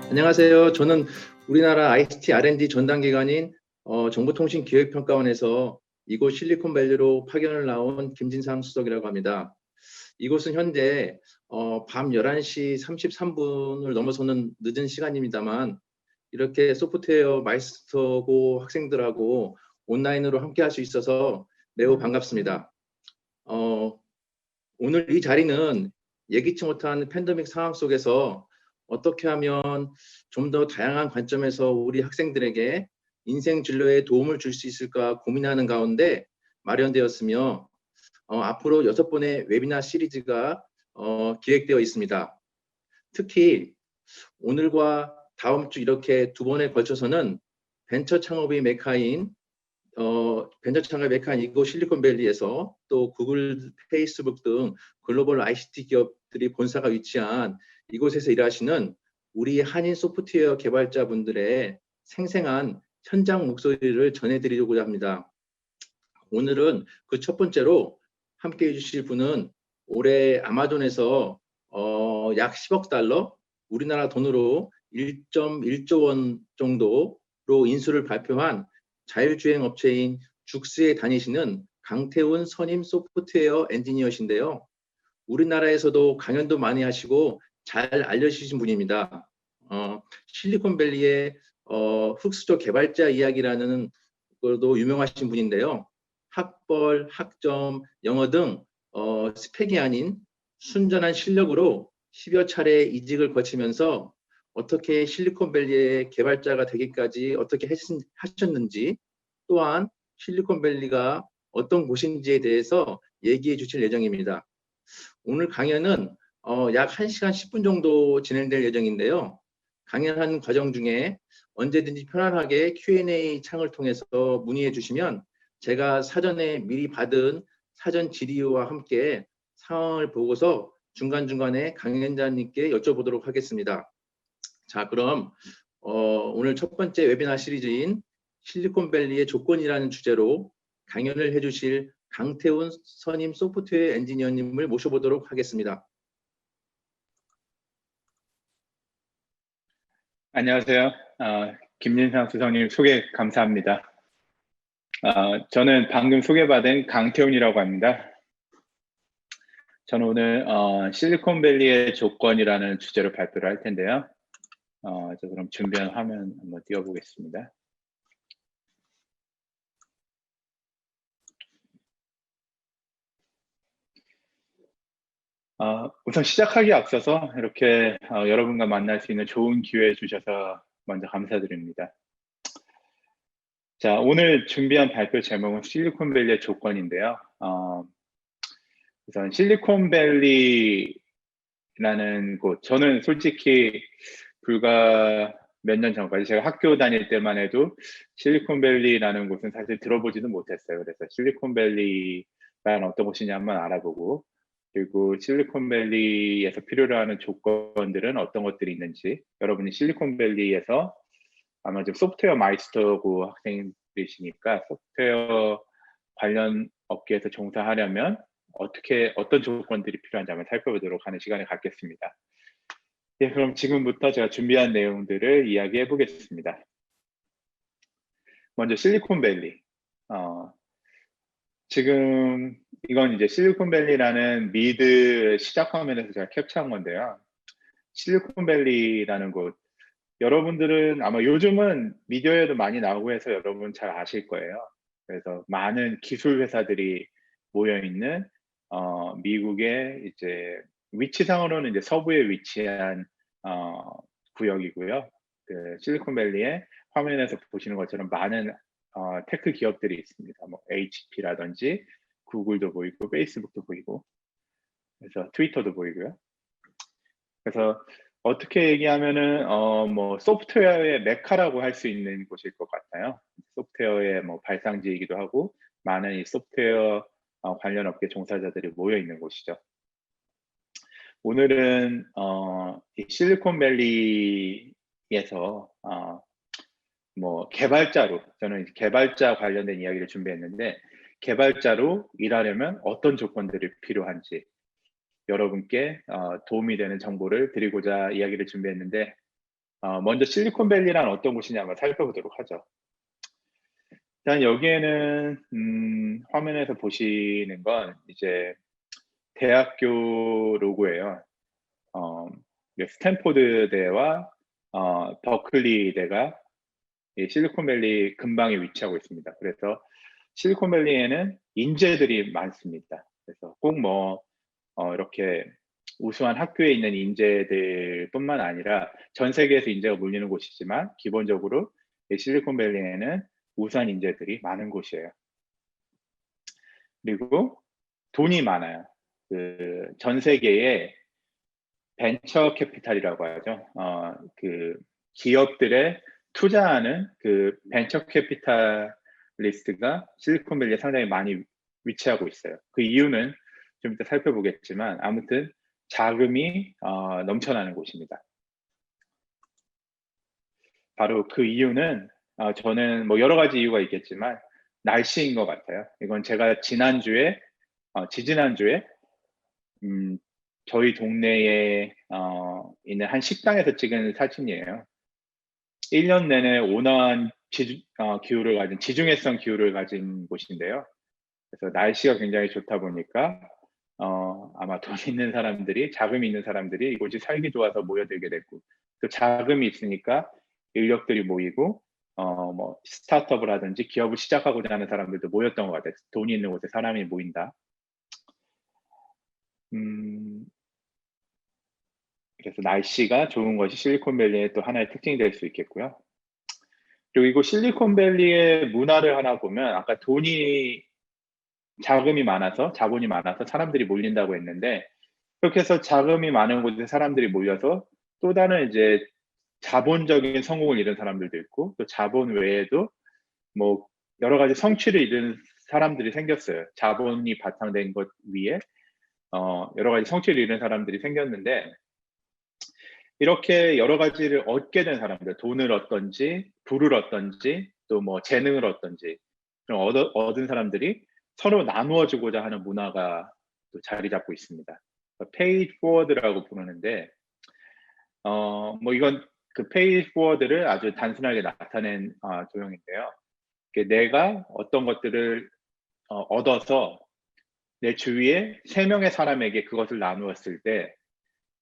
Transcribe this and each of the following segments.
안녕하세요. 저는 우리나라 ICT R&D 전담 기관인 정보통신기획평가원에서 이곳 실리콘밸리로 파견을 나온 김진상 수석이라고 합니다. 이곳은 현재 밤 11시 33분을 넘어서는 늦은 시간입니다만 이렇게 소프트웨어 마이스터고 학생들하고 온라인으로 함께 할 수 있어서 매우 반갑습니다. 오늘 이 자리는 예기치 못한 팬데믹 상황 속에서 어떻게 하면 좀 더 다양한 관점에서 우리 학생들에게 인생 진로에 도움을 줄 수 있을까 고민하는 가운데 마련되었으며 앞으로 6번의 웨비나 시리즈가 기획되어 있습니다. 특히 오늘과 다음 주 이렇게 2번에 걸쳐서는 벤처 창업의 메카인 벤처 창업 메카인 이곳 실리콘밸리에서 또 구글, 페이스북 등 글로벌 ICT 기업들이 본사가 위치한 이곳에서 일하시는 우리 한인 소프트웨어 개발자분들의 생생한 현장 목소리를 전해드리려고 합니다. 오늘은 그 첫 번째로 함께 해주실 분은 올해 아마존에서 약 10억 달러, 우리나라 돈으로 1.1조 원 정도로 인수를 발표한 자율주행 업체인 죽스에 다니시는 강태훈 선임 소프트웨어 엔지니어신데요. 우리나라에서도 강연도 많이 하시고 잘 알려주신 분입니다. 실리콘밸리의 흑수저 개발자 이야기라는 것도 유명하신 분인데요. 학벌, 학점, 영어 등 스펙이 아닌 순전한 실력으로 10여 차례 이직을 거치면서 어떻게 실리콘밸리의 개발자가 되기까지 어떻게 하셨는지, 또한 실리콘밸리가 어떤 곳인지에 대해서 얘기해 주실 예정입니다. 오늘 강연은 약 1시간 10분 정도 진행될 예정인데요. 강연하는 과정 중에 언제든지 편안하게 Q&A 창을 통해서 문의해 주시면 제가 사전에 미리 받은 사전 질의와 함께 상황을 보고서 중간중간에 강연자님께 여쭤보도록 하겠습니다. 자, 그럼 오늘 첫 번째 웨비나 시리즈인 실리콘밸리의 조건이라는 주제로 강연을 해주실 강태훈 선임 소프트웨어 엔지니어님을 모셔보도록 하겠습니다. 안녕하세요. 김진상 수석님 소개 감사합니다. 저는 방금 소개받은 강태훈이라고 합니다. 저는 오늘 실리콘밸리의 조건이라는 주제로 발표를 할 텐데요. 저 그럼 준비한 화면 한번 띄워보겠습니다. 우선 시작하기에 앞서서 이렇게 여러분과 만날 수 있는 좋은 기회 주셔서 먼저 감사드립니다. 자, 오늘 준비한 발표 제목은 실리콘밸리의 조건인데요. 우선 실리콘밸리라는 곳, 저는 솔직히 불과 몇 년 전까지 제가 학교 다닐 때만 해도 실리콘밸리라는 곳은 사실 들어보지도 못했어요. 그래서 실리콘밸리란 어떤 곳이냐 한번 알아보고, 그리고 실리콘밸리에서 필요로 하는 조건들은 어떤 것들이 있는지, 여러분이 실리콘밸리에서 아마 좀 소프트웨어 마이스터고 학생들이시니까 소프트웨어 관련 업계에서 종사하려면 어떤 조건들이 필요한지 한번 살펴보도록 하는 시간을 갖겠습니다. 네, 그럼 지금부터 제가 준비한 내용들을 이야기해 보겠습니다. 먼저 실리콘밸리. 지금 이건 이제 실리콘밸리라는 미드 시작 화면에서 제가 캡처한 건데요. 실리콘밸리라는 곳, 여러분들은 아마 요즘은 미디어에도 많이 나오고 해서 여러분 잘 아실 거예요. 그래서 많은 기술 회사들이 모여 있는 미국의 이제 위치상으로는 이제 서부에 위치한 구역이고요. 그 실리콘밸리에 화면에서 보시는 것처럼 많은 테크 기업들이 있습니다. 뭐 HP라든지 구글도 보이고 페이스북도 보이고, 그래서 트위터도 보이고요. 그래서 어떻게 얘기하면은 뭐 소프트웨어의 메카라고 할 수 있는 곳일 것 같아요. 소프트웨어의 뭐 발상지이기도 하고 많은 이 소프트웨어 관련 업계 종사자들이 모여 있는 곳이죠. 오늘은 이 실리콘밸리에서 뭐 개발자로, 저는 개발자 관련된 이야기를 준비했는데, 개발자로 일하려면 어떤 조건들이 필요한지 여러분께 도움이 되는 정보를 드리고자 이야기를 준비했는데, 먼저 실리콘밸리란 어떤 곳이냐 한번 살펴보도록 하죠. 일단 여기에는 화면에서 보시는 건 이제 대학교 로고예요. 스탠포드대와 버클리대가 실리콘밸리 근방에 위치하고 있습니다. 그래서 실리콘밸리에는 인재들이 많습니다. 그래서 꼭 이렇게 우수한 학교에 있는 인재들뿐만 아니라 전 세계에서 인재가 몰리는 곳이지만 기본적으로 실리콘밸리에는 우수한 인재들이 많은 곳이에요. 그리고 돈이 많아요. 전 세계에 벤처 캐피탈이라고 하죠. 기업들에 투자하는 벤처 캐피탈리스트가 실리콘밸리에 상당히 많이 위치하고 있어요. 그 이유는 좀 이따 살펴보겠지만 아무튼 자금이 넘쳐나는 곳입니다. 바로 그 이유는 저는 여러 가지 이유가 있겠지만 날씨인 것 같아요. 이건 제가 지지난주에 저희 동네에 있는 한 식당에서 찍은 사진이에요. 1년 내내 온화한 기후를 가진 지중해성 기후를 가진 곳인데요. 그래서 날씨가 굉장히 좋다 보니까 아마 돈 있는 사람들이, 자금이 있는 사람들이 이곳이 살기 좋아서 모여들게 됐고, 또 자금이 있으니까 인력들이 모이고 스타트업을 하든지 기업을 시작하고자 하는 사람들도 모였던 것 같아요. 돈이 있는 곳에 사람이 모인다. 그래서 날씨가 좋은 것이 실리콘밸리의 또 하나의 특징이 될 수 있겠고요. 그리고 이거 실리콘밸리의 문화를 하나 보면 아까 자금이 많아서, 자본이 많아서 사람들이 몰린다고 했는데, 그렇게 해서 자금이 많은 곳에 사람들이 몰려서 또 다른 이제 자본적인 성공을 이룬 사람들도 있고, 또 자본 외에도 여러 가지 성취를 이룬 사람들이 생겼어요. 자본이 바탕된 것 위에 여러 가지 성취를 이룬 사람들이 생겼는데, 이렇게 여러 가지를 얻게 된 사람들, 돈을 얻던지 부를 얻던지 또 재능을 얻던지 얻은 사람들이 서로 나누어 주고자 하는 문화가 또 자리 잡고 있습니다. pay it forward라고 부르는데 이건 pay it forward를 아주 단순하게 나타낸 도형인데요. 내가 어떤 것들을 얻어서 내 주위에 3명의 사람에게 그것을 나누었을 때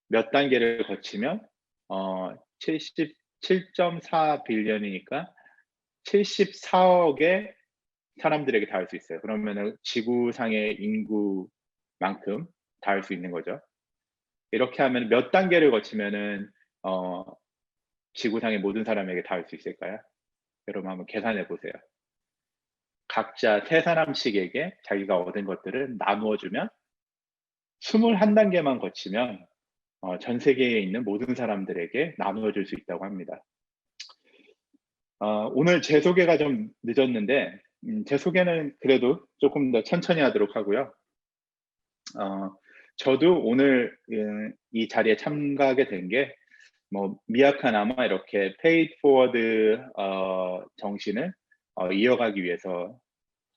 몇 단계를 거치면 77.4 빌리언이니까 74억의 사람들에게 닿을 수 있어요. 그러면은 지구상의 인구만큼 닿을 수 있는 거죠. 이렇게 하면 몇 단계를 거치면은 지구상의 모든 사람에게 닿을 수 있을까요? 여러분 한번 계산해 보세요. 각자 3사람씩에게 자기가 얻은 것들을 나누어 주면 21단계만 거치면 전 세계에 있는 모든 사람들에게 나누어 줄 수 있다고 합니다. 오늘 제 소개가 좀 늦었는데 제 소개는 그래도 조금 더 천천히 하도록 하고요. 저도 오늘 이 자리에 참가하게 된 게 미약하나마 이렇게 pay it forward 정신을 이어가기 위해서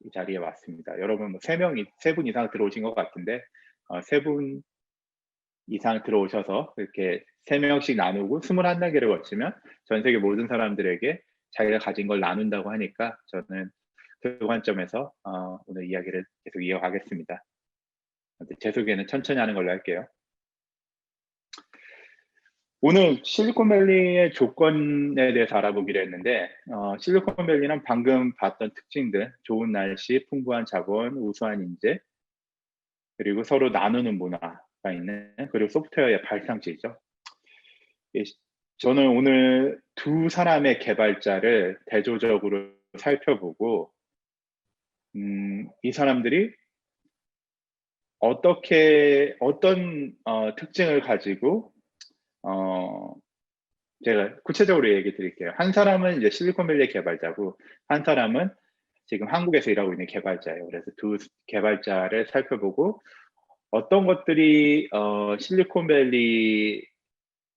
이 자리에 왔습니다. 여러분 3분 이상 들어오신 것 같은데 3분 이상 들어오셔서 이렇게 3명씩 나누고 21단계를 거치면 전 세계 모든 사람들에게 자기가 가진 걸 나눈다고 하니까 저는 그 관점에서 오늘 이야기를 계속 이어가겠습니다. 제 소개는 천천히 하는 걸로 할게요. 오늘 실리콘밸리의 조건에 대해서 알아보기로 했는데 실리콘밸리는 방금 봤던 특징들, 좋은 날씨, 풍부한 자본, 우수한 인재, 그리고 서로 나누는 문화가 있는, 그리고 소프트웨어의 발상지죠. 저는 오늘 2사람의 개발자를 대조적으로 살펴보고 이 사람들이 어떤 특징을 가지고 제가 구체적으로 얘기 드릴게요. 한 사람은 이제 실리콘밸리 개발자고 한 사람은 지금 한국에서 일하고 있는 개발자예요. 그래서 2 개발자를 살펴보고 어떤 것들이 실리콘밸리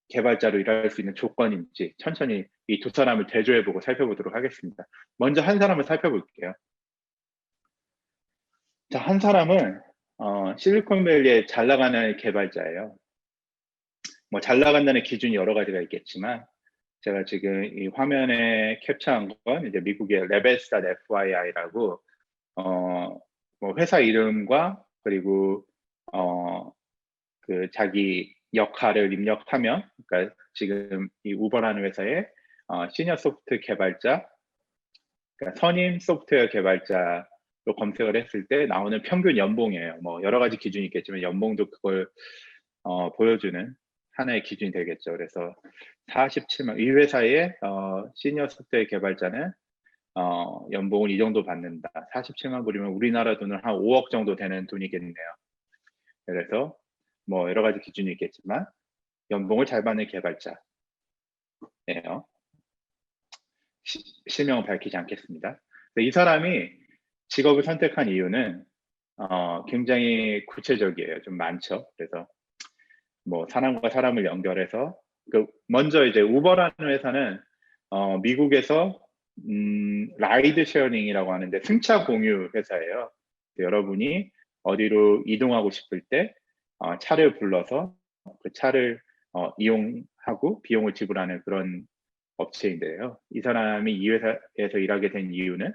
개발자로 일할 수 있는 조건인지 천천히 이 2사람을 대조해보고 살펴보도록 하겠습니다. 먼저 한 사람을 살펴볼게요. 자, 한 사람은 실리콘밸리에 잘 나가는 개발자예요. 잘 나간다는 기준이 여러 가지가 있겠지만 제가 지금 이 화면에 캡처한 건 이제 미국의 rebels.fyi라고 뭐 회사 이름과 그리고 그 자기 역할을 입력하면, 그러니까 지금 이 우버라는 회사의 시니어 소프트 개발자, 그러니까 선임 소프트웨어 개발자로 검색을 했을 때 나오는 평균 연봉이에요. 뭐 여러 가지 기준이 있겠지만 연봉도 그걸 보여주는 하나의 기준이 되겠죠. 그래서 47만, 이 회사의 시니어 소프트웨어 개발자는 연봉을 이 정도 받는다. 47만 불이면 우리나라 돈은 한 5억 정도 되는 돈이겠네요. 그래서 뭐 여러 가지 기준이 있겠지만 연봉을 잘 받는 개발자예요. 실명은 밝히지 않겠습니다. 이 사람이 직업을 선택한 이유는 굉장히 구체적이에요. 좀 많죠. 그래서 뭐 사람과 사람을 연결해서, 먼저 이제 우버라는 회사는 미국에서 라이드 쉐어링이라고 하는데 승차 공유 회사예요. 여러분이 어디로 이동하고 싶을 때 차를 불러서 그 차를 이용하고 비용을 지불하는 그런 업체인데요. 이 사람이 이 회사에서 일하게 된 이유는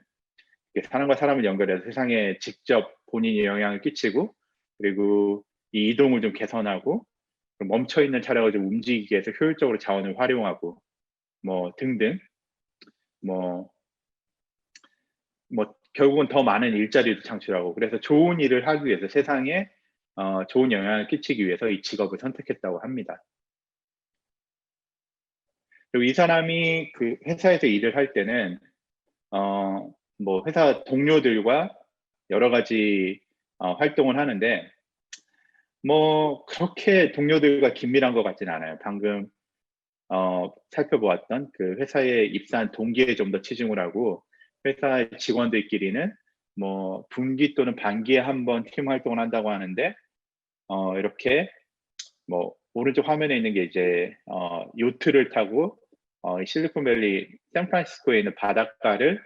사람과 사람을 연결해서 세상에 직접 본인이 영향을 끼치고, 그리고 이 이동을 좀 개선하고, 멈춰 있는 차량을 좀 움직이게 해서 효율적으로 자원을 활용하고, 뭐 등등, 뭐 결국은 더 많은 일자리도 창출하고, 그래서 좋은 일을 하기 위해서, 세상에 좋은 영향을 끼치기 위해서 이 직업을 선택했다고 합니다. 그리고 이 사람이 그 회사에서 일을 할 때는 뭐 회사 동료들과 여러 가지 활동을 하는데, 뭐 그렇게 동료들과 긴밀한 것 같지는 않아요. 방금 살펴보았던 그 회사에 입사한 동기에 좀 더 치중을 하고, 회사 직원들끼리는 뭐 분기 또는 반기에 한 번 팀 활동을 한다고 하는데, 이렇게 뭐 오른쪽 화면에 있는 게 이제 요트를 타고 실리콘밸리 샌프란시스코에 있는 바닷가를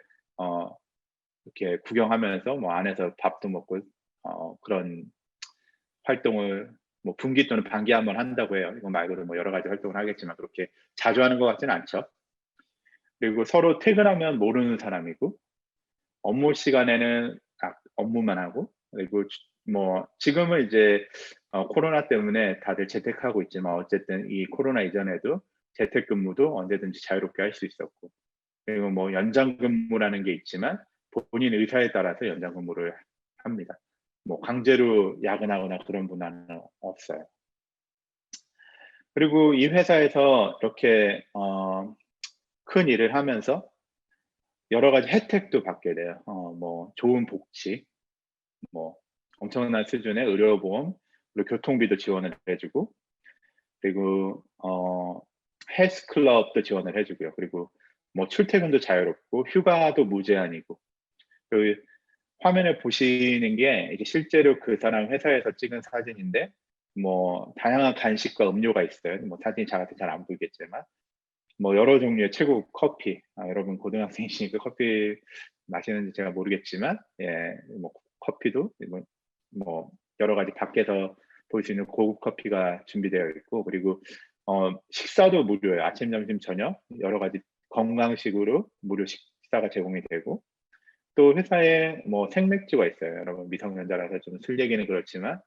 이렇게 구경하면서 뭐 안에서 밥도 먹고 그런 활동을 뭐 분기 또는 반기에 한 번 한다고 해요. 이거 말고도 뭐 여러 가지 활동을 하겠지만 그렇게 자주 하는 것 같지는 않죠. 그리고 서로 퇴근하면 모르는 사람이고, 업무 시간에는 업무만 하고, 그리고 뭐 지금은 이제 코로나 때문에 다들 재택하고 있지만, 어쨌든 이 코로나 이전에도 재택근무도 언제든지 자유롭게 할 수 있었고, 그리고 뭐 연장근무라는 게 있지만 본인 의사에 따라서 연장근무를 합니다. 뭐 강제로 야근하거나 그런 문화는 없어요. 그리고 이 회사에서 이렇게 큰 일을 하면서 여러 가지 혜택도 받게 돼요. 뭐 좋은 복지, 뭐 엄청난 수준의 의료보험, 그리고 교통비도 지원을 해주고, 그리고 헬스 클럽도 지원을 해주고요. 그리고 뭐 출퇴근도 자유롭고 휴가도 무제한이고. 그 화면에 보시는 게 이게 실제로 그 사람 회사에서 찍은 사진인데, 뭐 다양한 간식과 음료가 있어요. 뭐 사진이 작아서 잘 안 보이겠지만, 뭐 여러 종류의 최고 커피, 여러분 고등학생이시니까 커피 마시는지 제가 모르겠지만, 뭐 커피도 뭐 여러 가지 밖에서 볼 수 있는 고급 커피가 준비되어 있고, 그리고 식사도 무료예요. 아침, 점심, 저녁 여러 가지 건강식으로 무료 식사가 제공이 되고, 또 회사에 뭐 생맥주가 있어요. 여러분 미성년자라서 좀 술 얘기는 그렇지만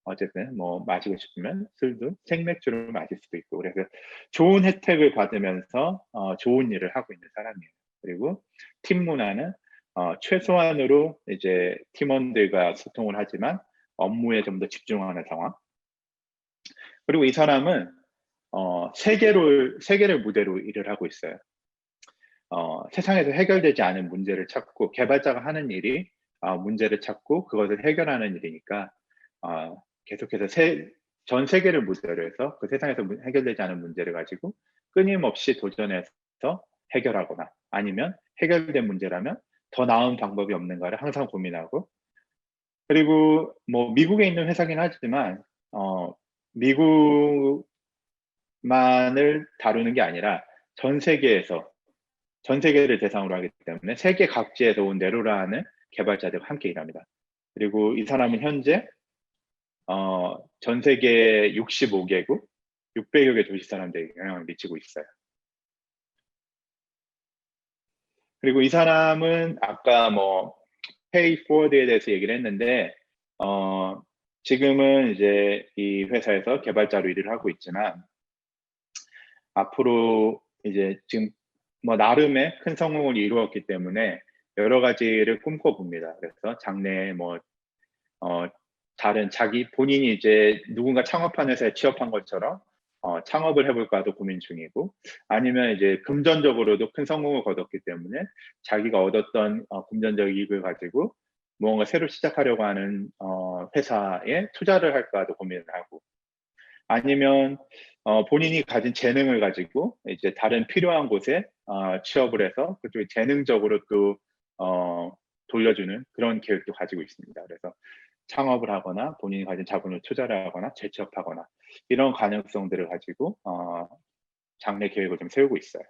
어쨌든 뭐 마시고 싶으면 술도 생맥주를 마실 수도 있고, 그래서 좋은 혜택을 받으면서 좋은 일을 하고 있는 사람이에요. 그리고 팀 문화는 최소한으로 이제 팀원들과 소통을 하지만 업무에 좀 더 집중하는 상황. 그리고 이 사람은 세계를 무대로 일을 하고 있어요. 세상에서 해결되지 않은 문제를 찾고, 개발자가 하는 일이 문제를 찾고 그것을 해결하는 일이니까 계속해서 전 세계를 무대로 해서 그 세상에서 해결되지 않은 문제를 가지고 끊임없이 도전해서 해결하거나, 아니면 해결된 문제라면 더 나은 방법이 없는가를 항상 고민하고, 그리고 뭐 미국에 있는 회사긴 하지만 미국만을 다루는 게 아니라 전 세계를 대상으로 하기 때문에 세계 각지에서 온 네로라는 개발자들과 함께 일합니다. 그리고 이 사람은 현재 전 세계 65개국 600여 개 도시 사람들에게 영향을 미치고 있어요. 그리고 이 사람은 아까 뭐 페이 포워드에 대해서 얘기를 했는데 지금은 이제 이 회사에서 개발자로 일을 하고 있지만 앞으로 이제 지금 뭐 나름의 큰 성공을 이루었기 때문에 여러 가지를 꿈꿔봅니다. 그래서 장래에 뭐 다른 자기 본인이 이제 누군가 창업한 회사에 취업한 것처럼 창업을 해볼까도 고민 중이고, 아니면 이제 금전적으로도 큰 성공을 거뒀기 때문에 자기가 얻었던 금전적 이익을 가지고 무언가 새로 시작하려고 하는 회사에 투자를 할까도 고민을 하고, 아니면 본인이 가진 재능을 가지고 이제 다른 필요한 곳에 취업을 해서 그쪽에 재능적으로 또 돌려주는 그런 계획도 가지고 있습니다. 그래서 창업을 하거나 본인이 가진 자본을 투자를 하거나 재취업하거나 이런 가능성들을 가지고 장래 계획을 좀 세우고 있어요.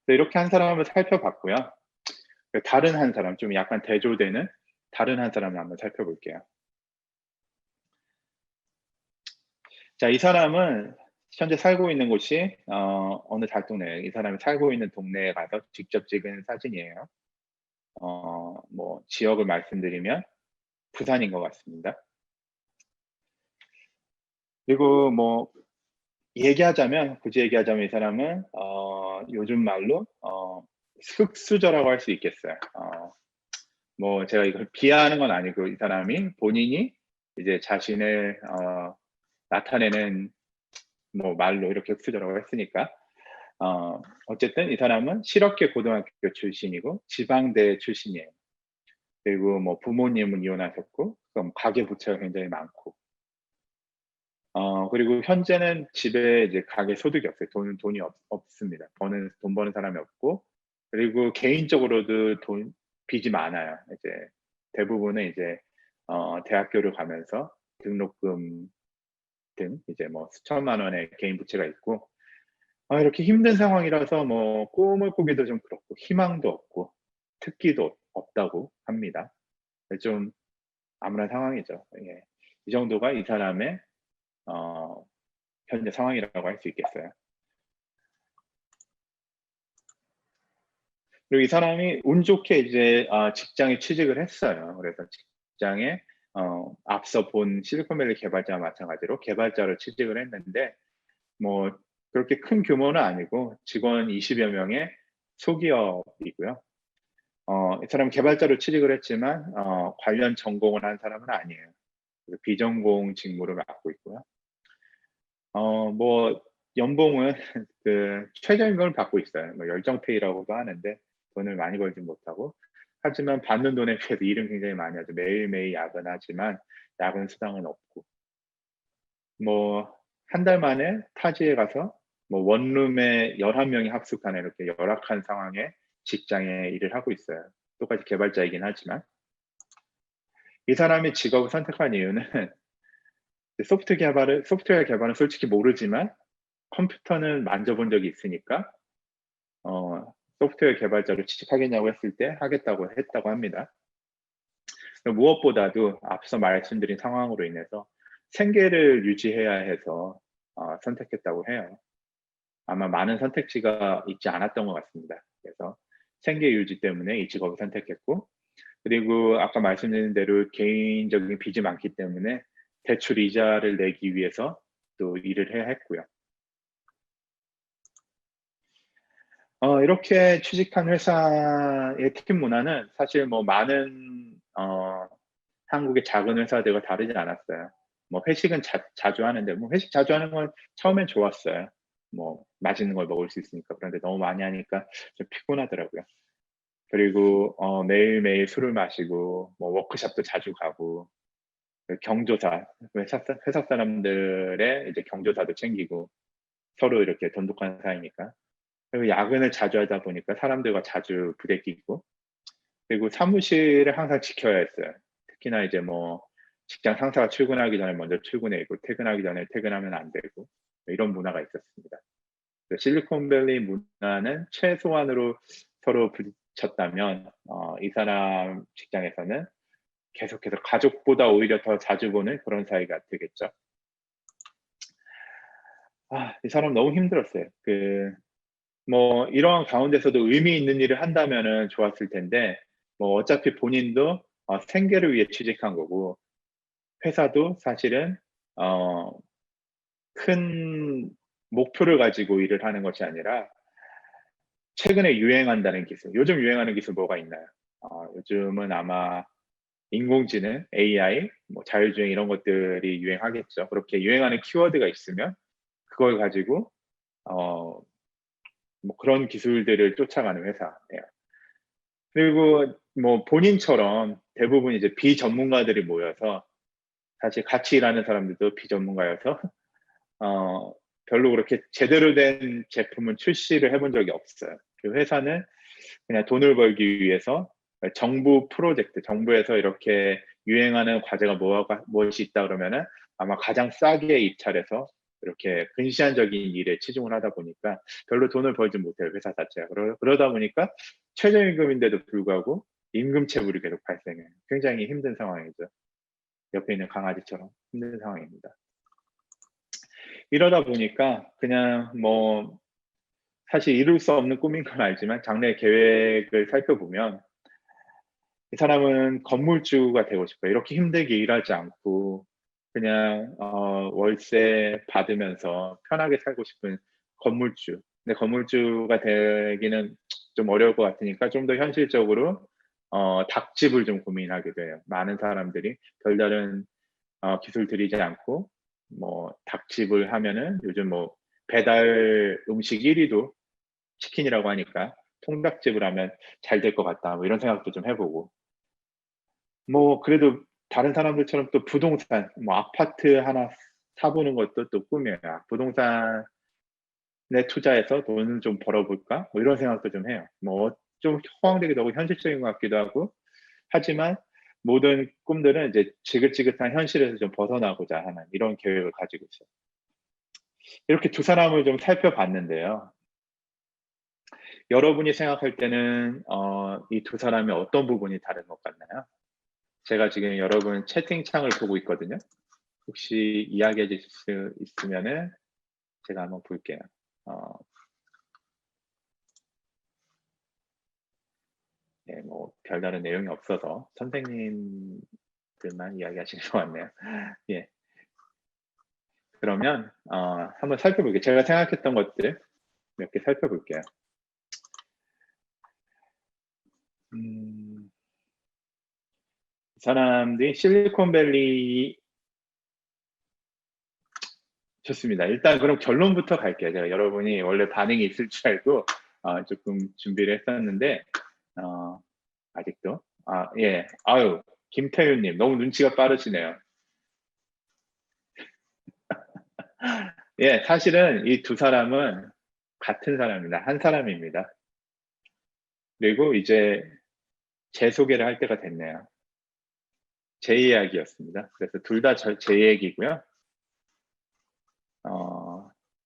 그래서 이렇게 한 사람을 살펴봤고요. 다른 한 사람, 좀 약간 대조되는 다른 한 사람을 한번 살펴볼게요. 자, 이 사람은 현재 살고 있는 곳이 어느 달동네, 이 사람이 살고 있는 동네에 가서 직접 찍은 사진이에요. 뭐 지역을 말씀드리면 부산인 것 같습니다. 그리고 뭐 굳이 얘기하자면 이 사람은 요즘 말로 흙수저라고 할 수 있겠어요. 뭐 제가 이걸 비하하는 건 아니고, 이 사람이 본인이 이제 자신을 나타내는 뭐 말로 이렇게 흙수저라고 했으니까, 어쨌든 이 사람은 실업계 고등학교 출신이고 지방대 출신이에요. 그리고 뭐 부모님은 이혼하셨고, 그럼 가계부채가 굉장히 많고, 그리고 현재는 집에 이제 가계 소득이 없어요. 돈이 없습니다. 돈 버는 사람이 없고, 그리고 개인적으로도 빚이 많아요. 이제 대부분은 이제 대학교를 가면서 등록금 등 이제 뭐 수천만 원의 개인 부채가 있고, 이렇게 힘든 상황이라서 뭐 꿈을 꾸기도 좀 그렇고 희망도 없고 특기도 없다고 합니다. 좀 암울한 상황이죠. 예. 이 정도가 이 사람의 현재 상황이라고 할 수 있겠어요. 그리고 이 사람이 운 좋게 이제 직장에 취직을 했어요. 그래서 직장에 앞서 본 실리콘밸리 개발자와 마찬가지로 개발자로 취직을 했는데, 뭐 그렇게 큰 규모는 아니고 직원 20여 명의 소기업이고요. 이 사람 개발자로 취직을 했지만 관련 전공을 한 사람은 아니에요. 그래서 비전공 직무를 맡고 있고요. 뭐 연봉은 그 최저임금을 받고 있어요. 뭐 열정페이라고도 하는데 돈을 많이 벌지 못하고, 하지만 받는 돈에 비해서 일은 굉장히 많이 하죠. 매일매일 야근하지만 야근 수당은 없고, 뭐 한 달 만에 타지에 가서 뭐 원룸에 11명이 합숙하는 이렇게 열악한 상황의 직장에 일을 하고 있어요. 똑같이 개발자이긴 하지만. 이 사람이 직업을 선택한 이유는 소프트웨어 개발은 솔직히 모르지만 컴퓨터는 만져본 적이 있으니까 소프트웨어 개발자로 취직하겠냐고 했을 때 하겠다고 했다고 합니다. 무엇보다도 앞서 말씀드린 상황으로 인해서 생계를 유지해야 해서 선택했다고 해요. 아마 많은 선택지가 있지 않았던 것 같습니다. 그래서 생계 유지 때문에 이 직업을 선택했고, 그리고 아까 말씀드린 대로 개인적인 빚이 많기 때문에 대출 이자를 내기 위해서 또 일을 해야 했고요. 이렇게 취직한 회사의 팀 문화는 사실 뭐 많은 한국의 작은 회사들과 다르지 않았어요. 뭐 회식은 자주 하는데, 뭐 회식 자주 하는 건 처음엔 좋았어요. 뭐 맛있는 걸 먹을 수 있으니까. 그런데 너무 많이 하니까 좀 피곤하더라고요. 그리고 매일매일 술을 마시고 뭐 워크숍도 자주 가고, 경조사, 회사 사람들의 이제 경조사도 챙기고, 서로 이렇게 돈독한 사이니까. 그리고 야근을 자주 하다 보니까 사람들과 자주 부대끼고, 그리고 사무실을 항상 지켜야 했어요. 특히나 이제 뭐 직장 상사가 출근하기 전에 먼저 출근해 있고, 퇴근하기 전에 퇴근하면 안 되고, 이런 문화가 있었습니다. 실리콘밸리 문화는 최소한으로 서로 부딪혔다면 이 사람 직장에서는 계속해서 가족보다 오히려 더 자주 보는 그런 사이가 되겠죠. 이 사람 너무 힘들었어요. 뭐 이러한 가운데서도 의미 있는 일을 한다면은 좋았을 텐데 뭐 어차피 본인도 생계를 위해 취직한 거고 회사도 사실은 어 큰 목표를 가지고 일을 하는 것이 아니라 최근에 유행한다는 기술, 요즘 유행하는 기술 뭐가 있나요? 요즘은 아마 인공지능, AI, 뭐 자율주행 이런 것들이 유행하겠죠. 그렇게 유행하는 키워드가 있으면 그걸 가지고 어 뭐 그런 기술들을 쫓아가는 회사예요. 그리고 뭐 본인처럼 대부분 이제 비전문가들이 모여서 사실 같이 일하는 사람들도 비전문가여서 어 별로 그렇게 제대로 된 제품은 출시를 해본 적이 없어요. 그 회사는 그냥 돈을 벌기 위해서 정부 프로젝트, 정부에서 이렇게 유행하는 과제가 뭐가 무엇이 있다 그러면은 아마 가장 싸게 입찰해서 이렇게 근시안적인 일에 치중을 하다 보니까 별로 돈을 벌지 못해요, 회사 자체가. 그러다 보니까 최저임금인데도 불구하고 임금체불이 계속 발생해요. 굉장히 힘든 상황이죠. 옆에 있는 강아지처럼 힘든 상황입니다. 이러다 보니까 그냥 뭐 사실 이룰 수 없는 꿈인 건 알지만 장래 계획을 살펴보면 이 사람은 건물주가 되고 싶어요. 이렇게 힘들게 일하지 않고 그냥 월세 받으면서 편하게 살고 싶은 건물주. 근데 건물주가 되기는 좀 어려울 것 같으니까 좀 더 현실적으로 닭집을 좀 고민하게 돼요. 많은 사람들이 별다른 기술 들이지 않고 뭐 닭집을 하면은 요즘 뭐 배달 음식 1 위도 치킨이라고 하니까 '통닭집을 하면 잘 될 것 같다.' 뭐 이런 생각도 좀 해 보고 뭐 그래도 다른 사람들처럼 또 부동산 뭐 아파트 하나 사 보는 것도 또 꿈이에요. '부동산에 투자해서 돈을 좀 벌어 볼까?' 뭐 이런 생각도 좀 해요. 뭐 좀 허황되기도 하고 현실적인 것 같기도 하고 하지만 모든 꿈들은 이제 지긋지긋한 현실에서 좀 벗어나고자 하는 이런 계획을 가지고 있어요. 이렇게 두 사람을 좀 살펴봤는데요. 여러분이 생각할 때는 이 두 사람의 어떤 부분이 다른 것 같나요? 제가 지금 여러분 채팅창을 보고 있거든요. 혹시 이야기해 주실 수 있으면은 제가 한번 볼게요. 어 네, 뭐 별다른 내용이 없어서 선생님들만 이야기하시는 것 같네요. 예. 그러면 한번 살펴볼게요. 제가 생각했던 것들 몇 개 살펴볼게요. 이 사람들이 실리콘밸리 좋습니다. 일단 그럼 결론부터 갈게요. 제가 여러분이 원래 반응이 있을 줄 알고 쪼끔 준비를 했었는데 어 아직도 예. 아유 김태윤 님 너무 눈치가 빠르시네요. 예. 사실은 이 두 사람은 같은 사람입니다. 한 사람입니다. 그리고 이제 제 소개를 할 때가 됐네요. 제 이야기였습니다. 그래서 둘 다 제 얘기고요.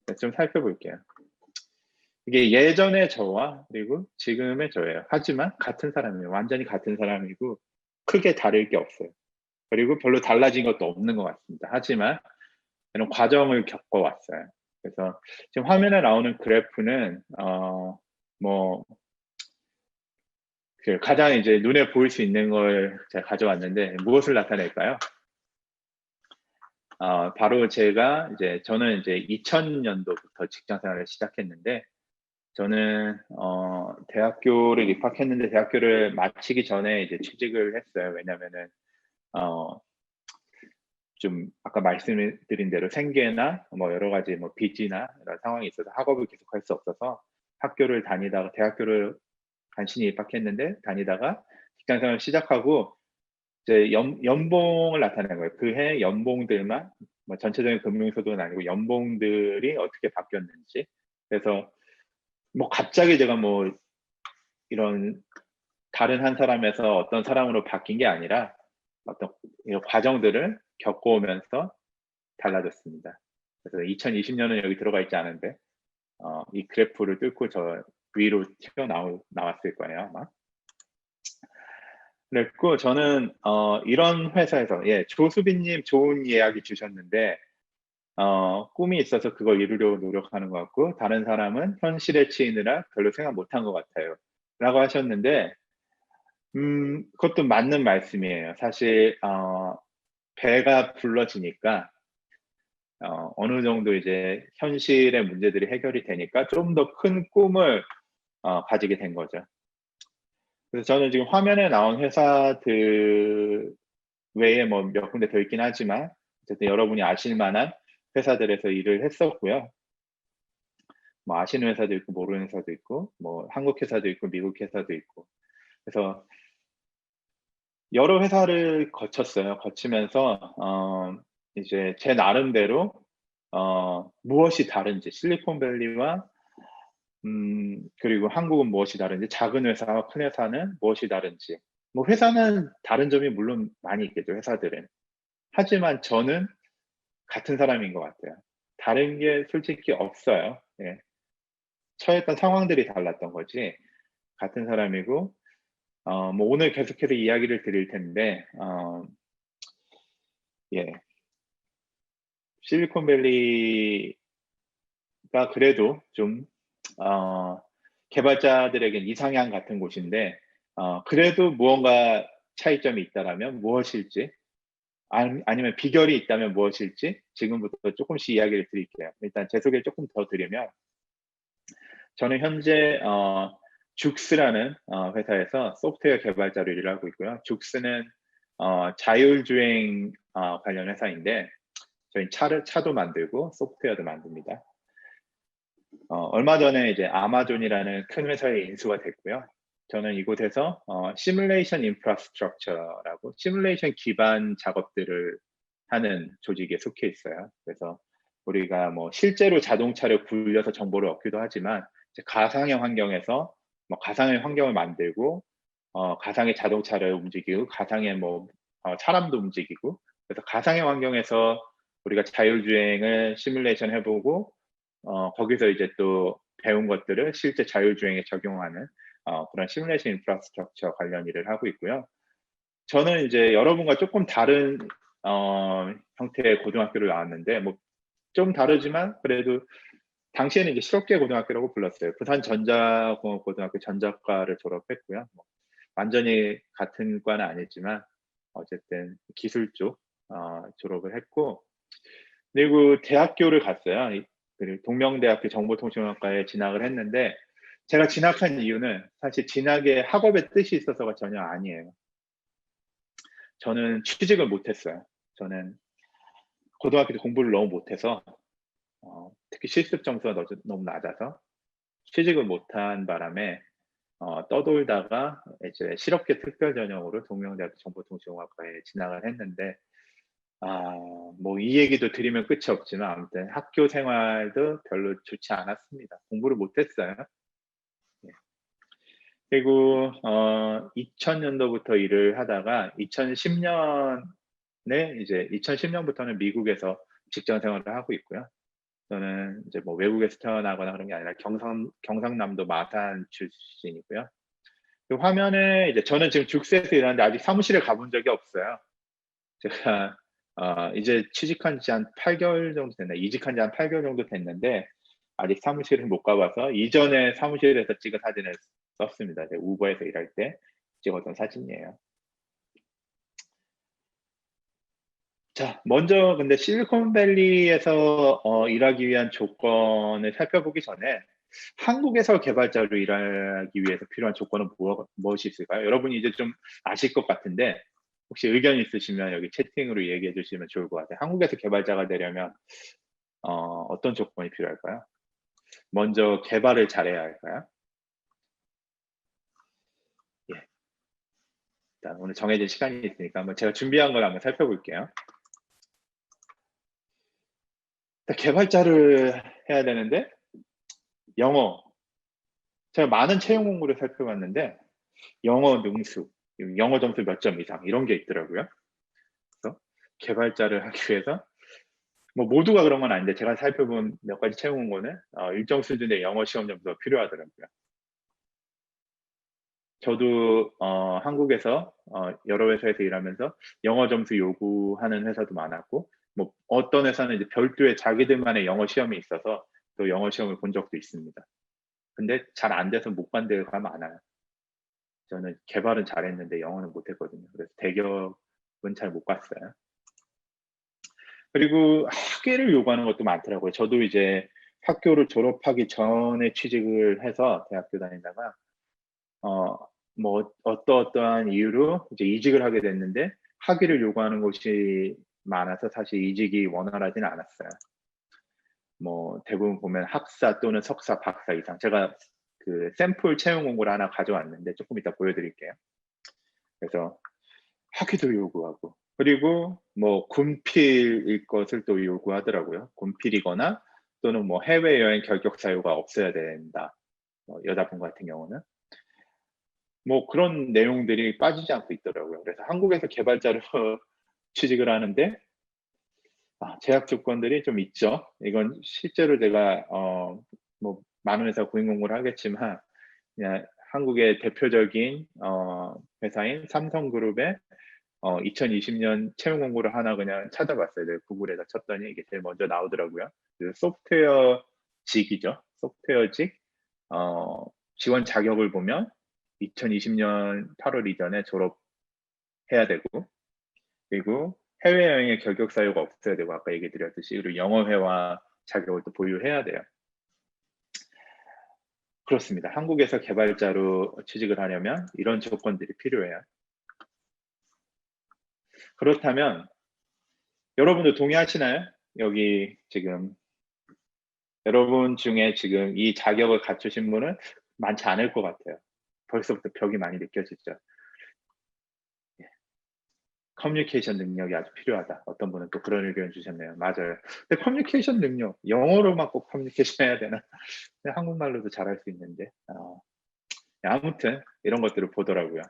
네 좀 살펴볼게요. 이게 예전의 저와 그리고 지금의 저예요. 하지만 같은 사람이에요. 완전히 같은 사람이고 크게 다를 게 없어요. 그리고 별로 달라진 것도 없는 것 같습니다. 하지만 이런 과정을 겪어 왔어요. 그래서 지금 화면에 나오는 그래프는 뭐 그 가장 이제 눈에 보일 수 있는 걸 제가 가져왔는데 무엇을 나타낼까요? 바로 제가 이제 저는 이제 2000 년도부터 직장 생활을 시작했는데 저는 대학교를 입학했는데 대학교를 마치기 전에 이제 취직을 했어요. 왜냐면은 어 좀 아까 말씀을 드린 대로 생계나 뭐 여러 가지 뭐 빚이나 이런 상황이 있어서 학업을 계속할 수 없어서 학교를 다니다가 대학교를 간신히 입학했는데 다니다가 직장 생활을 시작하고 이제 연봉을 나타낸 거예요. 그 해 연봉들만 뭐 전체적인 금융 소득은 아니고 연봉들이 어떻게 바뀌었는지. 그래서 뭐 갑자기 제가 뭐 이런 다른 한 사람에서 어떤 사람으로 바뀐 게 아니라 어떤 이런 과정들을 겪어오면서 달라졌습니다. 그래서 2020 년은 여기 들어가 있지 않은데 이 그래프를 뚫고 저 위로 나왔을 거예요, 아마. 그랬고 저는 이런 회사에서 예 조수빈 님 좋은 이야기 주셨는데 꿈이 있어서 그걸 이루려고 노력하는 것 같고 다른 사람은 현실에 치이느라 별로 생각 못한 것 같아요. 라고 하셨는데 그것도 맞는 말씀이에요. 사실 배가 불러지니까 어느 정도 이제 현실의 문제들이 해결이 되니까 좀 더 큰 꿈을 가지게 된 거죠. 그래서 저는 지금 화면에 나온 회사들 외에 뭐 몇 군데 더 있긴 하지만 어쨌든 여러분이 아실 만한 회사들에서 일을 했었고요. 뭐 아시는 회사도 있고 모르는 회사도 있고 뭐 한국 회사도 있고 미국 회사도 있고 그래서 여러 회사를 거쳤어요. 거치면서 이제 제 나름대로 무엇이 다른지 실리콘밸리와 그리고 한국은 무엇이 다른지 작은 회사와 큰 회사는 무엇이 다른지 뭐 회사는 다른 점이 물론 많이 있겠죠, 회사들은. 하지만 저는 같은 사람인 것 같아요. 다른 게 솔직히 없어요. 예. 처했던 상황들이 달랐던 거지 같은 사람이고 뭐 오늘 계속해서 이야기를 드릴 텐데 예. 실리콘밸리가 그래도 좀 개발자들에겐 이상향 같은 곳인데 그래도 무언가 차이점이 있다라면 무엇일지 아니면 비결이 있다면 무엇일지 지금부터 쪼끔씩 이야기를 드릴게요. 일단 제 소개를 쪼끔 더 드리면 저는 현재 죽스라는 회사에서 소프트웨어 개발자로 일을 하고 있고요. 죽스는 자율주행 관련 회사인데 저희는 차도 만들고 소프트웨어도 만듭니다. 얼마 전에 이제 아마존이라는 큰 회사에 인수가 됐고요. 저는 이곳에서 시뮬레이션 인프라스트럭처라고 시뮬레이션 기반 작업들을 하는 조직에 속해 있어요. 그래서 우리가 뭐 실제로 자동차를 굴려서 정보를 얻기도 하지만 이제 가상의 환경에서 뭐 가상의 환경을 만들고 가상의 자동차를 움직이고 가상의 뭐 사람도 움직이고 그래서 가상의 환경에서 우리가 자율주행을 시뮬레이션 해보고 거기서 이제 또 배운 것들을 실제 자율주행에 적용하는 그런 시뮬레이션 인프라스트럭처 관련 일을 하고 있고요. 저는 이제 여러분과 조금 다른 형태의 고등학교를 나왔는데 뭐 좀 다르지만 그래도 당시에는 이제 실업계 고등학교라고 불렀어요. 부산 전자공업고등학교 전자과를 졸업했고요. 뭐 완전히 같은 과는 아니지만 어쨌든 기술 쪽 졸업을 했고 그리고 대학교를 갔어요. 그리고 동명대학교 정보통신학과에 진학을 했는데 제가 진학한 이유는 사실 진학에 학업의 뜻이 있어서가 전혀 아니에요. 저는 취직을 못했어요. 저는 고등학교 때 공부를 너무 못해서 특히 실습 점수가 너무 낮아서 취직을 못한 바람에 떠돌다가 이제 실업계 특별 전형으로 동명대학교 정보통신학과에 진학을 했는데 뭐 이 얘기도 드리면 끝이 없지만 아무튼 학교 생활도 별로 좋지 않았습니다. 공부를 못했어요. 예. 그리고 2000년도부터 일을 하다가 2010년에 이제 2010년부터는 미국에서 직장 생활을 하고 있고요. 저는 이제 뭐 외국에서 태어나거나 그런 게 아니라 경상남도 마산 출신이고요. 그 화면에 이제 저는 지금 죽스에서 일하는데 아직 사무실에 가본 적이 없어요. 제가 이제 취직한 지 한 8개월 정도 됐나요? 이직한 지 한 8개월 정도 됐는데 아직 사무실을 못 가봐서 이전에 사무실에서 찍은 사진을 썼습니다. 이제 우버에서 일할 때 찍었던 사진이에요. 자, 먼저 근데 실리콘밸리에서 일하기 위한 조건을 살펴보기 전에 한국에서 개발자로 일하기 위해서 필요한 조건은 무엇이 있을까요? 여러분이 이제 좀 아실 것 같은데 혹시 의견 있으시면 여기 채팅으로 얘기해 주시면 좋을 것 같아요. 한국에서 개발자가 되려면 어떤 조건이 필요할까요? 먼저 개발을 잘해야 할까요? 예. 일단 오늘 정해진 시간이 있으니까 한번 제가 준비한 걸 한번 살펴볼게요. 개발자를 해야 되는데 영어. 제가 많은 채용 공고를 살펴봤는데 영어 능수, 영어 점수 몇 점 이상 이런 게 있더라고요. 그래서 개발자를 하기 위해서 뭐 모두가 그런 건 아닌데 제가 살펴본 몇 가지 채용 공고는 일정 수준의 영어 시험 점수가 필요하더라고요. 저도 한국에서 여러 회사에서 일하면서 영어 점수 요구하는 회사도 많았고 뭐 어떤 회사는 이제 별도의 자기들만의 영어 시험이 있어서 또 영어 시험을 본 적도 있습니다. 근데 잘 안 돼서 못 간 데가 많아요. 저는 개발은 잘했는데 영어는 못했거든요. 그래서 대기업은 잘 못 갔어요. 그리고 학위를 요구하는 것도 많더라고요. 저도 이제 학교를 졸업하기 전에 취직을 해서 대학교 다니다가 뭐 어떠한 이유로 이제 이직을 하게 됐는데 학위를 요구하는 곳이 많아서 사실 이직이 원활하지는 않았어요. 뭐 대부분 보면 학사 또는 석사, 박사 이상. 제가 그 샘플 채용 공고를 하나 가져왔는데 조금 이따 보여드릴게요. 그래서 학위도 요구하고, 그리고 뭐 군필일 것을 또 요구하더라고요. 군필이거나 또는 뭐 해외여행 결격 사유가 없어야 된다. 여자분 같은 경우는 뭐 그런 내용들이 빠지지 않고 있더라고요. 그래서 한국에서 개발자로 취직을 하는데 제약 조건들이 좀 있죠. 이건 실제로 제가 뭐 많은 회사 구인 공고를 하겠지만 그냥 한국의 대표적인 회사인 삼성그룹의 2020년 채용 공고를 하나 그냥 찾아봤어요. 네, 구글에다 쳤더니 이게 제일 먼저 나오더라고요. 그 소프트웨어직이죠. 소프트웨어직 지원 자격을 보면 2020년 8월 이전에 졸업해야 되고, 그리고 해외여행의 결격 사유가 없어야 되고, 아까 얘기 드렸듯이, 그리고 영어회화 자격을 또 보유해야 돼요. 그렇습니다. 한국에서 개발자로 취직을 하려면 이런 조건들이 필요해요. 그렇다면 여러분도 동의하시나요? 여기 지금 여러분 중에 지금 이 자격을 갖추신 분은 많지 않을 것 같아요. 벌써부터 벽이 많이 느껴지죠. 커뮤니케이션 능력이 아주 필요하다. 어떤 분은 또 그런 의견 주셨네요. 맞아요. 근데 커뮤니케이션 능력, 영어로만 꼭 커뮤니케이션 해야 되나? 한국말로도 잘할 수 있는데. 아무튼 이런 것들을 보더라고요.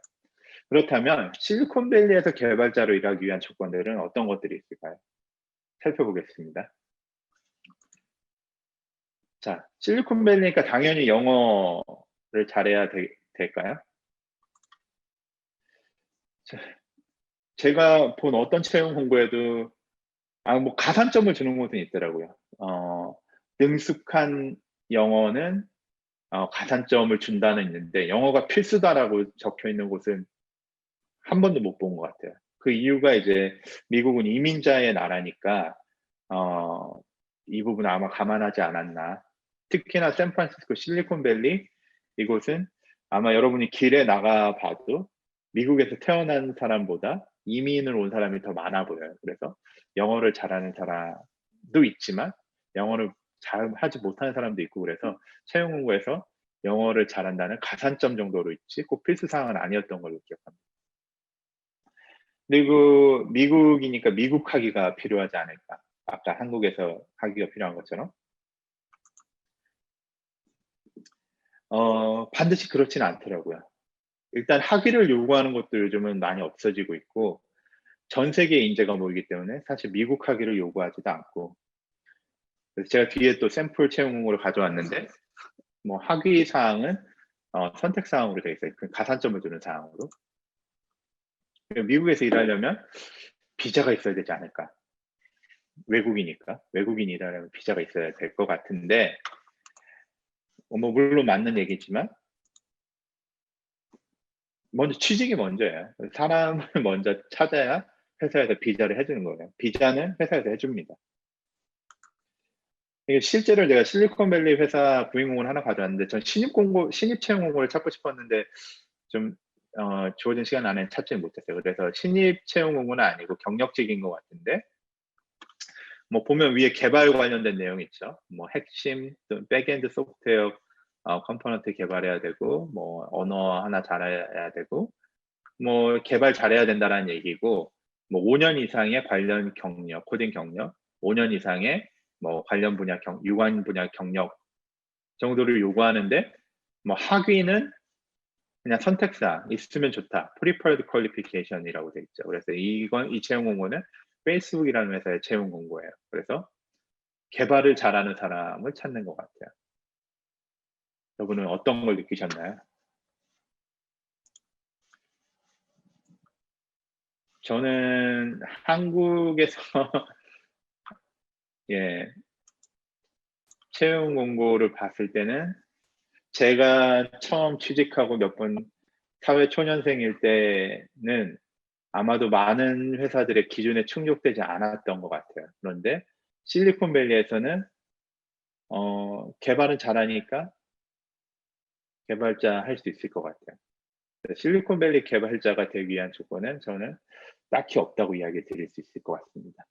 그렇다면 실리콘밸리에서 개발자로 일하기 위한 조건들은 어떤 것들이 있을까요? 살펴보겠습니다. 자, 실리콘밸리니까 당연히 영어를 잘해야 될까요? 자, 제가 본 어떤 채용 공고에도 뭐 가산점을 주는 곳은 있더라고요. 능숙한 영어는 가산점을 준다는 있는데 영어가 필수다라고 적혀 있는 곳은 한 번도 못 본 것 같아요. 그 이유가 이제 미국은 이민자의 나라니까 이 부분 아마 감안하지 않았나. 특히나 샌프란시스코 실리콘밸리 이곳은 아마 여러분이 길에 나가 봐도 미국에서 태어난 사람보다 이민을 온 사람이 더 많아 보여요. 그래서 영어를 잘하는 사람도 있지만 영어를 잘 하지 못하는 사람도 있고, 그래서 채용 공고에서 영어를 잘한다는 가산점 정도로 있지 꼭 필수 사항은 아니었던 걸로 기억합니다. 그리고 미국이니까 미국 학위가 필요하지 않을까. 아까 한국에서 학위가 필요한 것처럼. 반드시 그렇지는 않더라고요. 일단 학위를 요구하는 것도 요즘은 많이 없어지고 있고, 전 세계 인재가 모이기 때문에 사실 미국 학위를 요구하지도 않고, 그래서 제가 뒤에 또 샘플 채용 공고를 가져왔는데, 뭐 학위 사항은 선택 사항으로 되어 있어요. 그 가산점을 주는 사항으로. 미국에서 일하려면 비자가 있어야 되지 않을까. 외국이니까. 외국인이 일하려면 비자가 있어야 될 것 같은데, 뭐 물론 맞는 얘기지만 먼저 취직이 먼저예요. 사람을 먼저 찾아야 회사에서 비자를 해주는 거예요. 비자는 회사에서 해줍니다. 이게 실제로 제가 실리콘밸리 회사 구인 공고를 하나 가져왔는데, 전 신입 채용 공고를 찾고 싶었는데 좀 주어진 시간 안에 찾지 못했어요. 그래서 신입 채용 공고는 아니고 경력직인 것 같은데, 뭐 보면 위에 개발 관련된 내용 있죠. 뭐 핵심 백엔드 소프트웨어 컴포넌트 개발해야 되고, 뭐 언어 하나 잘해야 되고, 뭐 개발 잘해야 된다라는 얘기고, 뭐 5년 이상의 관련 경력, 코딩 경력, 5년 이상의 뭐 관련 분야 유관 분야 경력 정도를 요구하는데, 뭐 학위는 그냥 선택사항 있으면 좋다. Preferred Qualification이라고 돼 있죠. 그래서 이 채용 공고는 페이스북이라는 회사의 채용 공고예요. 그래서 개발을 잘하는 사람을 찾는 것 같아요. 여러분은 어떤 걸 느끼셨나요? 저는 한국에서 예, 채용 공고를 봤을 때는 제가 처음 취직하고 몇 번 사회 초년생일 때는 아마도 많은 회사들의 기준에 충족되지 않았던 것 같아요. 그런데 실리콘밸리에서는 개발은 잘하니까 개발자 할 수 있을 것 같아요. 그래서 실리콘밸리 개발자가 되기 위한 조건은 저는 딱히 없다고 이야기 드릴 수 있을 것 같습니다.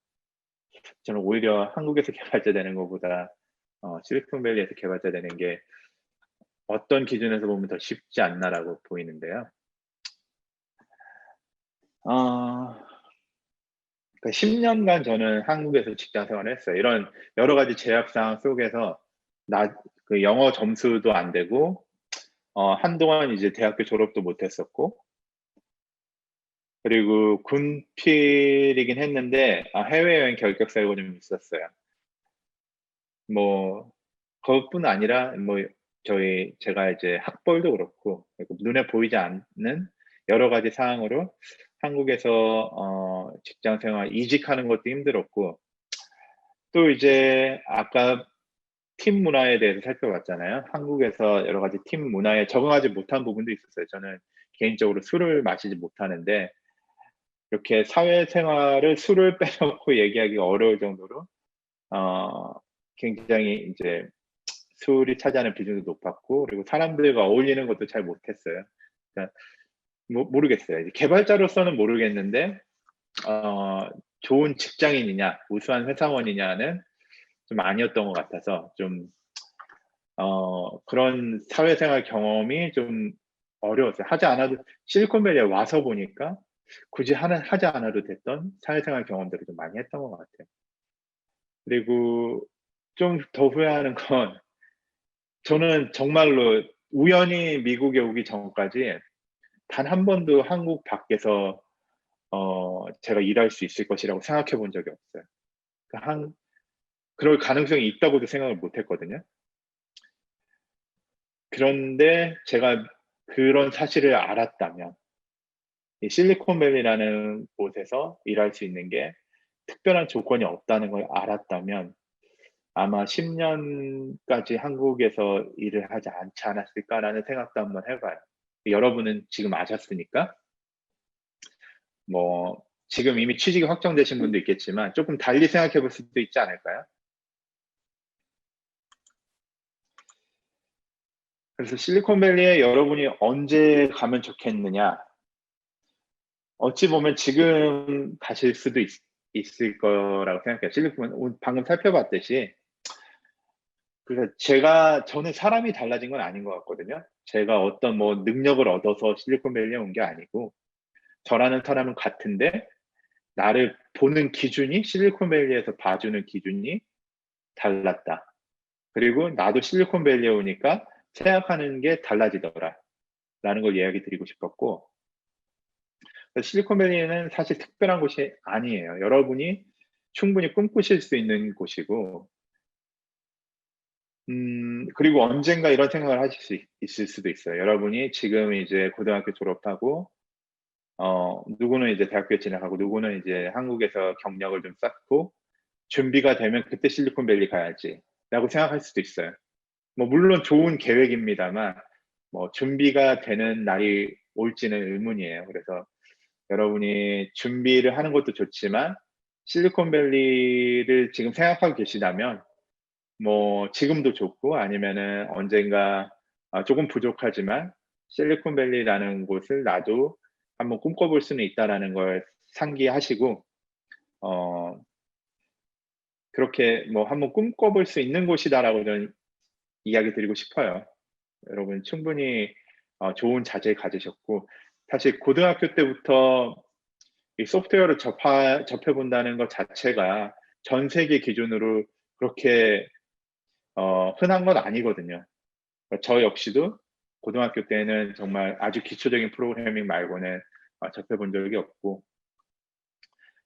저는 오히려 한국에서 개발자 되는 것보다 실리콘밸리에서 개발자 되는 게 어떤 기준에서 보면 더 쉽지 않나라고 보이는데요. 그러니까 10년간 저는 한국에서 직장 생활을 했어요. 이런 여러 가지 제약 사항 속에서 그 영어 점수도 안 되고 한동안 이제 대학교 졸업도 못 했었고, 그리고 군필이긴 했는데 해외여행 결격 사유가 좀 있었어요. 뭐 그것뿐 아니라 뭐 제가 이제 학벌도 그렇고 눈에 보이지 않는 여러 가지 사항으로 한국에서 직장 생활 이직하는 것도 힘들었고, 또 이제 아까 팀 문화에 대해서 살펴봤잖아요. 한국에서 여러 가지 팀 문화에 적응하지 못한 부분도 있었어요. 저는 개인적으로 술을 마시지 못하는데 이렇게 사회생활을 술을 빼놓고 얘기하기가 어려울 정도로 굉장히 이제 술이 차지하는 비중도 높았고, 그리고 사람들과 어울리는 것도 잘 못했어요. 그러니까 모르겠어요. 이제 개발자로서는 모르겠는데 좋은 직장인이냐 우수한 회사원이냐는 좀 아니었던 것 같아서 좀 그런 사회생활 경험이 좀 어려웠어요. 하지 않아도 실리콘밸리에 와서 보니까 굳이 하지 않아도 됐던 사회생활 경험들을 좀 많이 했던 것 같아요. 그리고 좀 더 후회하는 건 저는 정말로 우연히 미국에 오기 전까지 단 한 번도 한국 밖에서 제가 일할 수 있을 것이라고 생각해 본 적이 없어요. 그러니까 그럴 가능성이 있다고도 생각을 못 했거든요. 그런데 제가 그런 사실을 알았다면, 이 실리콘밸리라는 곳에서 일할 수 있는 게 특별한 조건이 없다는 걸 알았다면 아마 10년까지 한국에서 일을 하지 않지 않았을까라는 생각도 한번 해 봐요. 여러분은 지금 아셨으니까 뭐 지금 이미 취직이 확정되신 분도 있겠지만 조금 달리 생각해 볼 수도 있지 않을까요? 그래서 실리콘밸리에 여러분이 언제 가면 좋겠느냐? 어찌 보면 지금 가실 수도 있을 거라고 생각해요. 방금 살펴봤듯이 그래서 저는 사람이 달라진 건 아닌 것 같거든요. 제가 어떤 뭐 능력을 얻어서 실리콘밸리에 온 게 아니고 저라는 사람은 같은데 나를 보는 기준이 실리콘밸리에서 봐주는 기준이 달랐다. 그리고 나도 실리콘밸리에 오니까 생각하는 게 달라지더라. 라는 걸 이야기 드리고 싶었고, 실리콘밸리는 사실 특별한 곳이 아니에요. 여러분이 충분히 꿈꾸실 수 있는 곳이고, 그리고 언젠가 이런 생각을 하실 수 있을 수도 있어요. 여러분이 지금 이제 고등학교 졸업하고, 누구는 이제 대학교에 진학하고, 누구는 이제 한국에서 경력을 좀 쌓고, 준비가 되면 그때 실리콘밸리 가야지. 라고 생각할 수도 있어요. 뭐, 물론 좋은 계획입니다만, 뭐, 준비가 되는 날이 올지는 의문이에요. 그래서 여러분이 준비를 하는 것도 좋지만, 실리콘밸리를 지금 생각하고 계시다면, 뭐 지금도 좋고 아니면은 언젠가 조금 부족하지만 실리콘밸리라는 곳을 나도 한번 꿈꿔볼 수는 있다라는 걸 상기하시고 어 그렇게 뭐 한번 꿈꿔볼 수 있는 곳이다라고 저는 이야기 드리고 싶어요. 여러분 충분히 좋은 자질 가지셨고, 사실 고등학교 때부터 이 소프트웨어를 접해 본다는 것 자체가 전 세계 기준으로 그렇게 흔한 건 아니거든요. 저 역시도 고등학교 때는 정말 아주 기초적인 프로그래밍 말고는 접해본 적이 없고,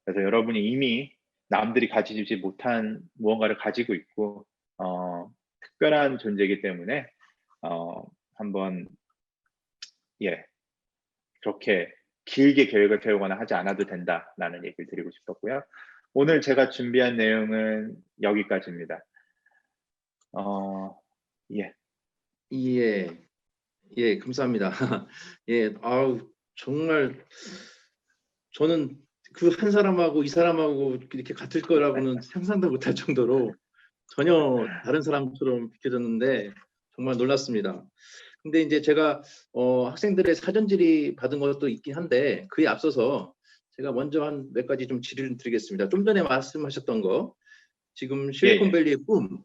그래서 여러분이 이미 남들이 가지지 못한 무언가를 가지고 있고 특별한 존재이기 때문에 한번 예 그렇게 길게 계획을 세우거나 하지 않아도 된다라는 얘기를 드리고 싶었고요. 오늘 제가 준비한 내용은 여기까지입니다. 예. 예, 예, 감사합니다. 예, 아우, 정말 저는 그 한 사람하고 이 사람하고 이렇게 같을 거라고는 상상도 못할 정도로 전혀 다른 사람처럼 비춰졌는데 정말 놀랐습니다. 근데 이제 제가 학생들의 사전 질의 받은 것도 있긴 한데 그에 앞서서 제가 먼저 한 몇 가지 좀 질의를 드리겠습니다. 좀 전에 말씀하셨던 거 지금 예, 예. 실리콘밸리의 꿈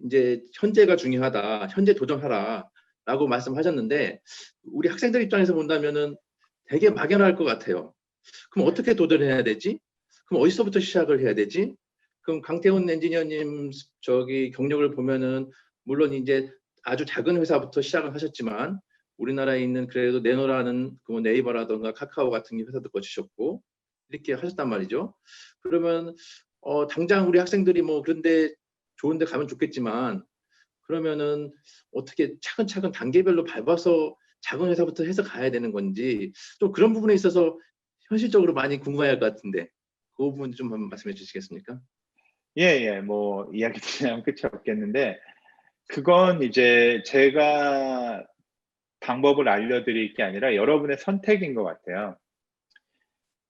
이제 현재가 중요하다. 현재 도전하라라고 말씀하셨는데 우리 학생들 입장에서 본다면은 되게 막연할 것 같아요. 그럼 어떻게 도전해야 되지? 그럼 어디서부터 시작을 해야 되지? 그럼 강태훈 엔지니어님 저기 경력을 보면은 물론 이제 아주 작은 회사부터 시작을 하셨지만 우리나라에 있는 그래도 네노라는 그 네이버라든가 카카오 같은 회사도 거치셨고 이렇게 하셨단 말이죠. 그러면 당장 우리 학생들이 뭐 그런데 좋은데 가면 좋겠지만 그러면은 어떻게 차근차근 단계별로 밟아서 작은 회사부터 해서 가야 되는 건지 좀 그런 부분에 있어서 현실적으로 많이 궁금해할 것 같은데 그 부분 좀 한번 말씀해 주시겠습니까? 예, 예. 뭐 이야기 들으면 끝이 없겠는데 그건 이제 제가 방법을 알려드릴 게 아니라 여러분의 선택인 것 같아요.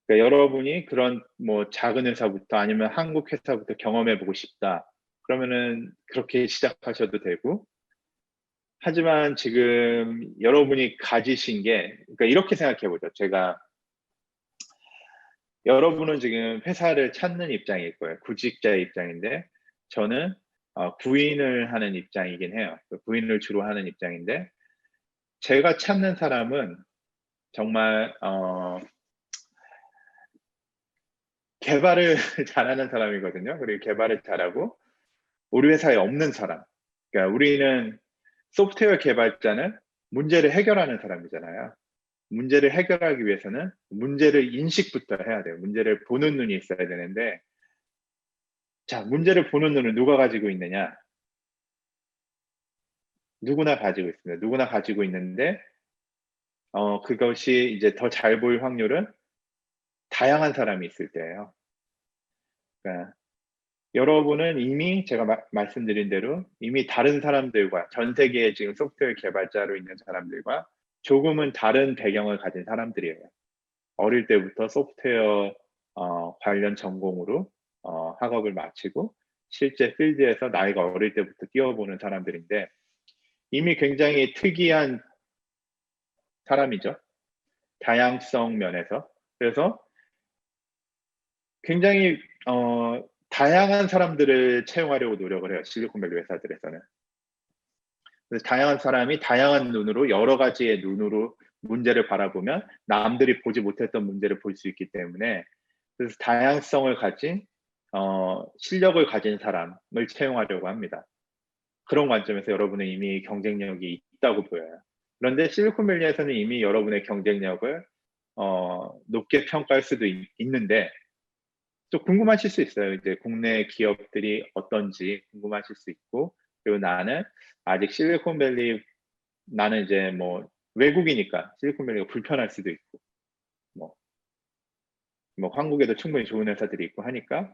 그러니까 여러분이 그런 뭐 작은 회사부터 아니면 한국 회사부터 경험해 보고 싶다. 그러면은 그렇게 시작하셔도 되고 하지만 지금 여러분이 가지신 게 그러니까 이렇게 생각해 보죠. 제가 여러분은 지금 회사를 찾는 입장일 거예요. 구직자의 입장인데 저는 구인을 하는 입장이긴 해요. 구인을 주로 하는 입장인데 제가 찾는 사람은 정말 개발을 잘하는 사람이거든요. 그리고 개발을 잘하고 우리 회사에 없는 사람. 그러니까 우리는 소프트웨어 개발자는 문제를 해결하는 사람이잖아요. 문제를 해결하기 위해서는 문제를 인식부터 해야 돼요. 문제를 보는 눈이 있어야 되는데 자, 문제를 보는 눈을 누가 가지고 있느냐? 누구나 가지고 있습니다. 누구나 가지고 있는데 그것이 이제 더 잘 보일 확률은 다양한 사람이 있을 때예요. 그러니까 여러분은 이미 제가 말씀드린 대로 이미 다른 사람들과 전 세계에 지금 소프트웨어 개발자로 있는 사람들과 조금은 다른 배경을 가진 사람들이에요. 어릴 때부터 소프트웨어 관련 전공으로 학업을 마치고 실제 필드에서 나이가 어릴 때부터 뛰어보는 사람들인데 이미 굉장히 특이한 사람이죠. 다양성 면에서. 그래서 굉장히 다양한 사람들을 채용하려고 노력을 해요. 실리콘밸리 회사들에서는. 그래서 다양한 사람이 다양한 눈으로 여러 가지의 눈으로 문제를 바라보면 남들이 보지 못했던 문제를 볼 수 있기 때문에 그래서 다양성을 가진 실력을 가진 사람을 채용하려고 합니다. 그런 관점에서 여러분은 이미 경쟁력이 있다고 보여요. 그런데 실리콘밸리에서는 이미 여러분의 경쟁력을 높게 평가할 수도 있는데 또 궁금하실 수 있어요. 이제 국내 기업들이 어떤지 궁금하실 수 있고 그리고 나는 아직 실리콘밸리 나는 이제 뭐 외국이니까 실리콘밸리가 불편할 수도 있고 뭐, 뭐 한국에도 충분히 좋은 회사들이 있고 하니까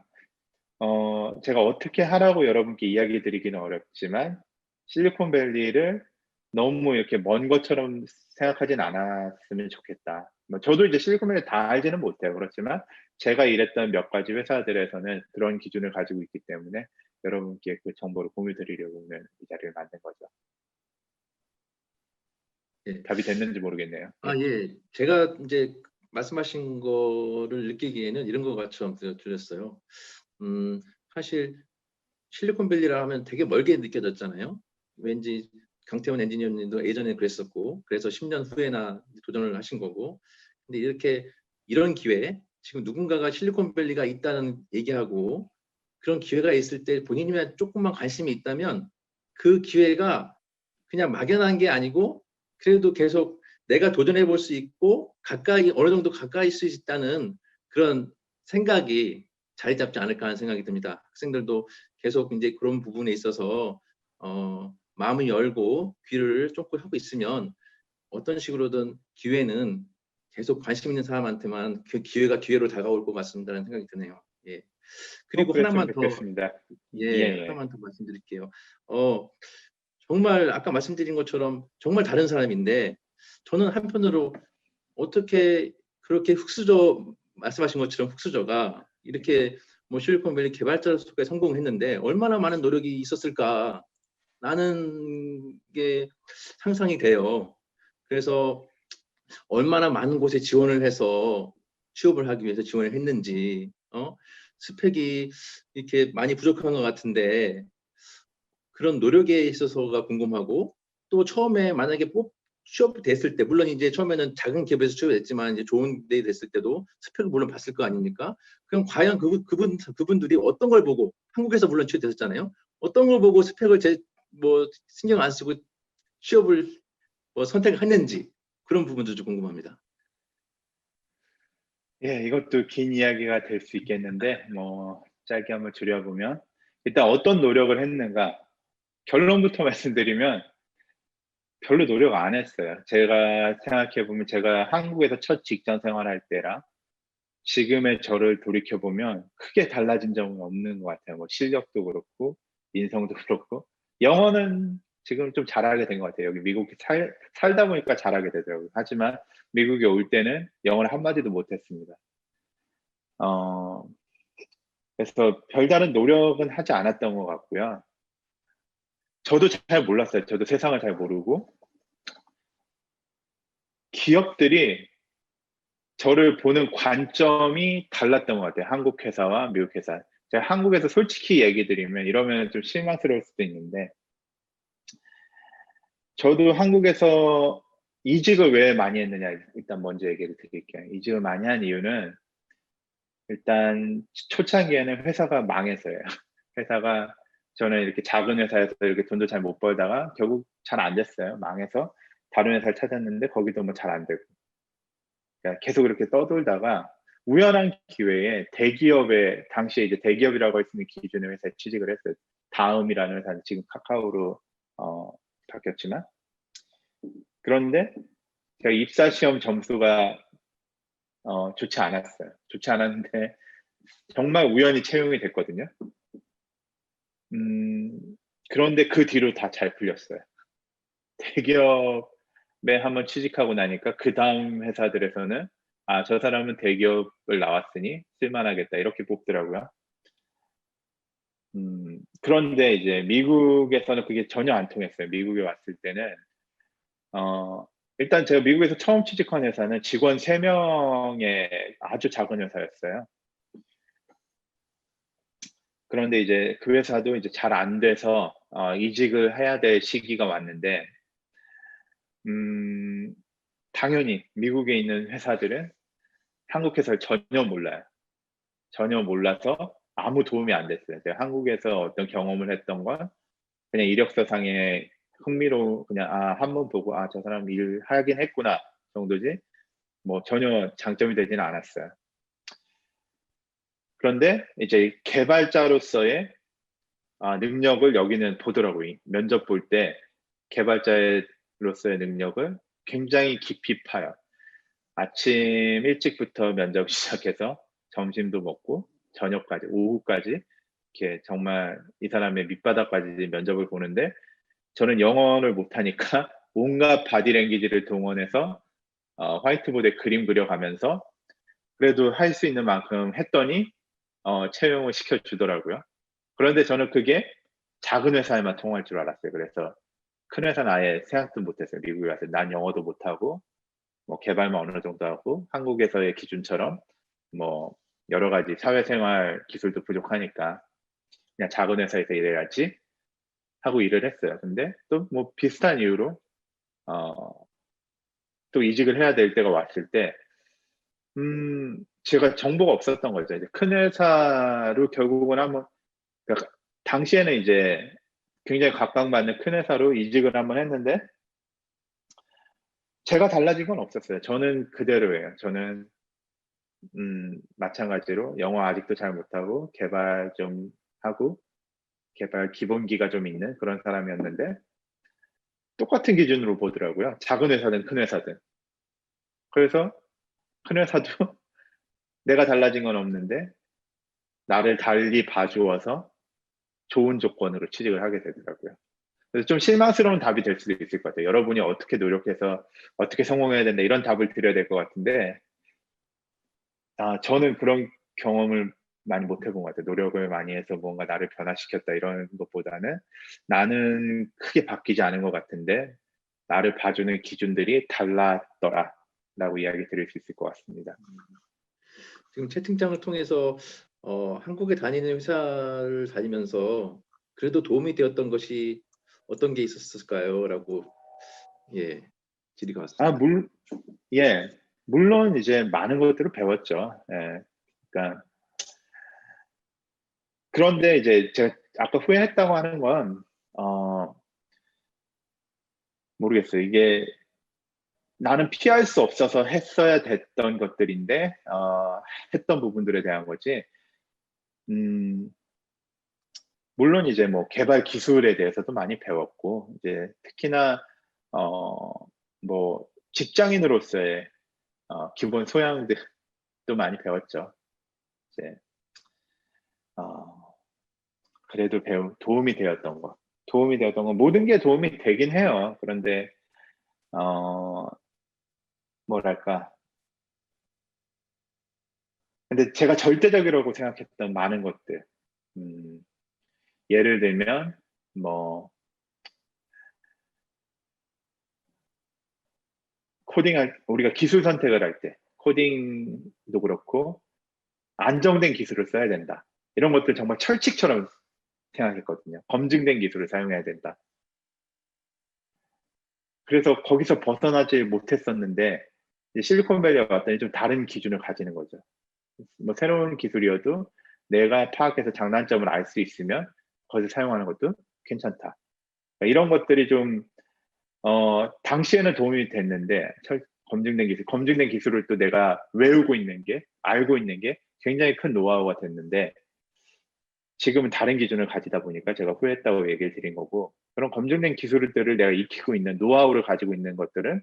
제가 어떻게 하라고 여러분께 이야기 드리기는 어렵지만 실리콘밸리를 너무 이렇게 먼 것처럼 생각하진 않았으면 좋겠다. 뭐 저도 이제 실리콘밸리 다 알지는 못해요. 그렇지만 제가 일했던 몇 가지 회사들에서는 그런 기준을 가지고 있기 때문에 여러분께 그 정보를 공유 드리려고 오늘 이 자리를 만든 거죠. 예. 답이 됐는지 모르겠네요. 예. 예. 제가 이제 말씀하신 거를 느끼기에는 이런 것처럼 들렸어요. 사실 실리콘밸리라 하면 되게 멀게 느껴졌잖아요. 왠지 강태원 엔지니어님도 예전에 그랬었고 그래서 10년 후에나 도전을 하신 거고 근데 이렇게 이런 기회 지금 누군가가 실리콘밸리가 있다는 얘기하고 그런 기회가 있을 때 본인이 조금만 관심이 있다면 그 기회가 그냥 막연한 게 아니고 그래도 계속 내가 도전해 볼 수 있고 가까이 어느 정도 가까이 수 있다는 그런 생각이 자리 잡지 않을까 하는 생각이 듭니다. 학생들도 계속 이제 그런 부분에 있어서 마음을 열고 귀를 쫓고 하고 있으면 어떤 식으로든 기회는 계속 관심 있는 사람한테만 그 기회가 기회로 다가올 것 같습니다라는 생각이 드네요. 예. 그리고 그랬으면 하나만 더, 좋겠습니다. 예, 예, 예. 하나만 더 말씀드릴게요. 정말 아까 말씀드린 것처럼 정말 다른 사람인데 저는 한편으로 어떻게 그렇게 말씀하신 것처럼 흑수저가 이렇게 뭐 실리콘밸리 개발자로서 성공했는데 얼마나 많은 노력이 있었을까 라는 게 상상이 돼요. 그래서 얼마나 많은 곳에 지원을 해서 취업을 하기 위해서 지원을 했는지, 스펙이 이렇게 많이 부족한 것 같은데 그런 노력에 있어서가 궁금하고, 또 처음에 만약에 취업됐을 때, 물론 이제 처음에는 작은 기업에서 취업했지만 이제 좋은 데 됐을 때도 스펙을 물론 봤을 거 아닙니까? 그럼 과연 그분들이 어떤 걸 보고, 한국에서 물론 취업됐었잖아요. 어떤 걸 보고 스펙을 뭐 신경 안 쓰고 취업을 뭐 선택했는지, 그런 부분도 좀 궁금합니다. 예, 이것도 긴 이야기가 될 수 있겠는데, 뭐, 짧게 한번 줄여보면, 일단 어떤 노력을 했는가, 결론부터 말씀드리면, 별로 노력 안 했어요. 제가 생각해보면, 제가 한국에서 첫 직장 생활할 때랑, 지금의 저를 돌이켜보면, 크게 달라진 점은 없는 것 같아요. 뭐, 실력도 그렇고, 인성도 그렇고, 영어는 지금 좀 잘하게 된 것 같아요. 여기 미국에 살다 보니까 잘하게 되더라고요. 하지만, 미국에 올 때는 영어를 한마디도 못했습니다. 어, 그래서 별다른 노력은 하지 않았던 것 같고요. 저도 잘 몰랐어요. 저도 세상을 잘 모르고. 기업들이 저를 보는 관점이 달랐던 것 같아요. 한국 회사와 미국 회사. 제가 한국에서 솔직히 얘기 드리면 이러면 좀 실망스러울 수도 있는데, 저도 한국에서 이직을 왜 많이 했느냐, 일단 먼저 얘기를 드릴게요. 이직을 많이 한 이유는 일단 초창기에는 회사가 망했어요. 회사가 저는 이렇게 작은 회사에서 이렇게 돈도 잘 못 벌다가 결국 잘 안 됐어요. 망해서 다른 회사를 찾았는데 거기도 뭐 잘 안 되고. 그러니까 계속 이렇게 떠돌다가 우연한 기회에 대기업에 당시에 이제 대기업이라고 할 수 있는 기준의 회사에 취직을 했어요. 다음이라는 회사는 지금 카카오로 바뀌었지만, 그런데 제가 입사 시험 점수가 좋지 않았어요. 좋지 않았는데 정말 우연히 채용이 됐거든요. 음, 그런데 그 뒤로 다 잘 풀렸어요. 대기업에 한번 취직하고 나니까 그 다음 회사들에서는 저 사람은 대기업을 나왔으니 쓸만하겠다 이렇게 뽑더라고요. 그런데 이제 미국에서는 그게 전혀 안 통했어요. 미국에 왔을 때는 어, 일단 제가 미국에서 처음 취직한 회사는 직원 3명의 아주 작은 회사였어요. 그런데 이제 그 회사도 이제 잘 안 돼서 이직을 해야 될 시기가 왔는데, 음, 당연히 미국에 있는 회사들은 한국 회사를 전혀 몰라요. 전혀 몰라서 아무 도움이 안 됐어요. 제가 한국에서 어떤 경험을 했던 건 그냥 이력서상에 그냥 한번 보고 저 사람 일 하긴 했구나 정도지 뭐 전혀 장점이 되지는 않았어요. 그런데 이제 개발자로서의 능력을 여기는 보더라고요. 면접 볼 때 개발자로서의 능력을 굉장히 깊이 파요. 아침 일찍부터 면접 시작해서 점심도 먹고 저녁까지, 오후까지 이렇게 정말 이 사람의 밑바닥까지 면접을 보는데, 저는 영어를 못하니까 온갖 바디랭귀지를 동원해서 화이트보드에 그림 그려가면서 그래도 할 수 있는 만큼 했더니 채용을 시켜주더라고요. 그런데 저는 그게 작은 회사에만 통할 줄 알았어요. 그래서 큰 회사는 아예 생각도 못했어요. 미국에 와서 난 영어도 못하고 뭐 개발만 어느 정도 하고 한국에서의 기준처럼 뭐 여러 가지 사회생활 기술도 부족하니까 그냥 작은 회사에서 일해야지 하고 일을 했어요. 근데 또 뭐 비슷한 이유로 어, 또 이직을 해야 될 때가 왔을 때 제가 정보가 없었던 거죠. 이제 큰 회사로 결국은 한번, 그러니까 당시에는 이제 굉장히 각광받는 큰 회사로 이직을 한번 했는데 제가 달라진 건 없었어요. 저는 그대로예요. 저는 마찬가지로 영어 아직도 잘 못하고 개발 좀 하고 개발 기본기가 좀 있는 그런 사람이었는데 똑같은 기준으로 보더라고요. 작은 회사든 큰 회사든. 그래서 큰 회사도 내가 달라진 건 없는데 나를 달리 봐주어서 좋은 조건으로 취직을 하게 되더라고요. 그래서 좀 실망스러운 답이 될 수도 있을 것 같아요. 여러분이 어떻게 노력해서 어떻게 성공해야 된다 이런 답을 드려야 될 것 같은데 저는 그런 경험을 많이 못 해본 것 같아요. 노력을 많이 해서 뭔가 나를 변화시켰다 이런 것보다는 나는 크게 바뀌지 않은 것 같은데 나를 봐주는 기준들이 달랐더라 라고 이야기 드릴 수 있을 것 같습니다. 지금 채팅창을 통해서 한국에 다니는 회사를 다니면서 그래도 도움이 되었던 것이 어떤 게 있었을까요? 라고 예, 질의가 왔습니다. 예, 물론 이제 많은 것들을 배웠죠. 예, 그러니까 그런데 이제 제가 아까 후회했다고 하는 건 모르겠어요. 이게 나는 피할 수 없어서 했어야 됐던 것들인데 했던 부분들에 대한 거지. 물론 이제 뭐 개발 기술에 대해서도 많이 배웠고 이제 특히나 뭐 직장인으로서의 기본 소양들도 많이 배웠죠. 이제 그래도 도움이 되었던 거. 도움이 되었던 건 모든 게 도움이 되긴 해요. 그런데 뭐랄까. 근데 제가 절대적이라고 생각했던 많은 것들. 예를 들면 뭐 우리가 기술 선택을 할 때 코딩도 그렇고 안정된 기술을 써야 된다. 이런 것들 정말 철칙처럼 생각했거든요. 검증된 기술을 사용해야 된다. 그래서 거기서 벗어나지 못했었는데 실리콘밸리에 왔더니 좀 다른 기준을 가지는 거죠. 뭐 새로운 기술이어도 내가 파악해서 장단점을 알 수 있으면 거기서 사용하는 것도 괜찮다. 그러니까 이런 것들이 좀 당시에는 도움이 됐는데 검증된 기술을 또 내가 외우고 있는 게 알고 있는 게 굉장히 큰 노하우가 됐는데 지금은 다른 기준을 가지다 보니까 제가 후회했다고 얘기를 드린 거고 그런 검증된 기술들을 내가 익히고 있는 노하우를 가지고 있는 것들은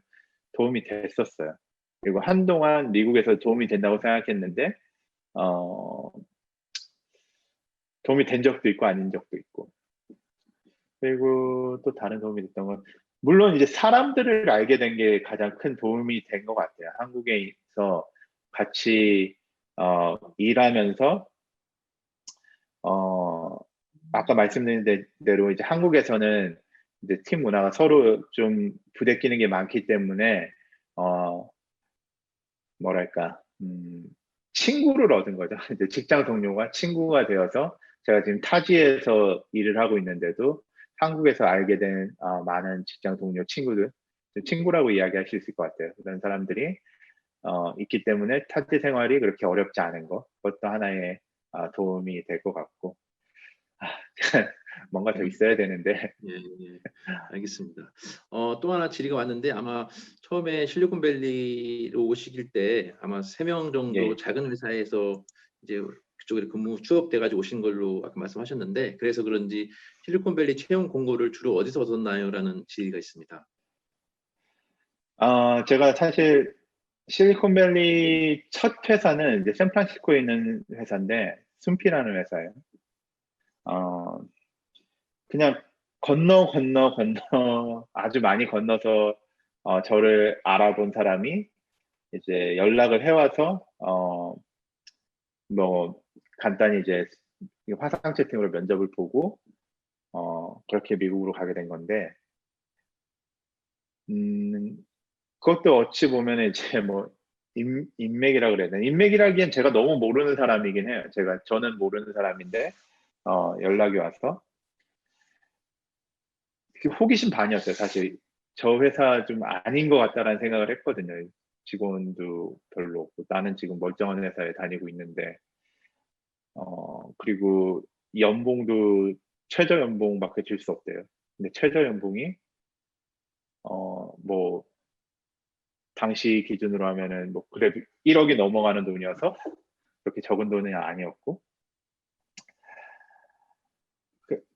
도움이 됐었어요. 그리고 한동안 미국에서 도움이 된다고 생각했는데 도움이 된 적도 있고 아닌 적도 있고 그리고 또 다른 도움이 됐던 건 물론 이제 사람들을 알게 된 게 가장 큰 도움이 된 것 같아요. 한국에서 같이 일하면서 아까 말씀드린 대로 이제 한국에서는 이제 팀 문화가 서로 좀 부대끼는 게 많기 때문에 뭐랄까 친구를 얻은 거죠. 이제 직장 동료가 친구가 되어서 제가 지금 타지에서 일을 하고 있는데도 한국에서 알게 된 많은 직장 동료 친구들 친구라고 이야기할 수 있을 것 같아요. 그런 사람들이 있기 때문에 타지 생활이 그렇게 어렵지 않은 것 그것도 하나의 도움이 될 것 같고 뭔가 더 있어야 되는데 예, 예. 알겠습니다. 또 하나 질의가 왔는데 아마 처음에 실리콘밸리로 오시길 때 아마 3명 정도 예. 작은 회사에서 이제 그쪽에 근무 취업돼 가지고 오신 걸로 아까 말씀하셨는데 그래서 그런지 실리콘밸리 채용 공고를 주로 어디서 얻었나요?라는 질의가 있습니다. 제가 사실 실리콘밸리 첫 회사는 이제 샌프란시스코에 있는 회사인데 순피라는 회사예요. 그냥 건너 아주 많이 건너서 저를 알아본 사람이 이제 연락을 해와서 뭐 간단히 이제 화상 채팅으로 면접을 보고 그렇게 미국으로 가게 된 건데 그것도 어찌 보면 이제 뭐 인맥이라 그래야 되나 인맥이라기엔 제가 너무 모르는 사람이긴 해요. 저는 모르는 사람인데 연락이 와서 호기심 반이었어요. 사실 저 회사 좀 아닌 것 같다라는 생각을 했거든요. 직원도 별로 없고 나는 지금 멀쩡한 회사에 다니고 있는데 그리고 연봉도 최저 연봉밖에 줄 수 없대요. 근데 최저 연봉이 뭐 당시 기준으로 하면은 뭐 그래도 1억이 넘어가는 돈이어서 그렇게 적은 돈이 아니었고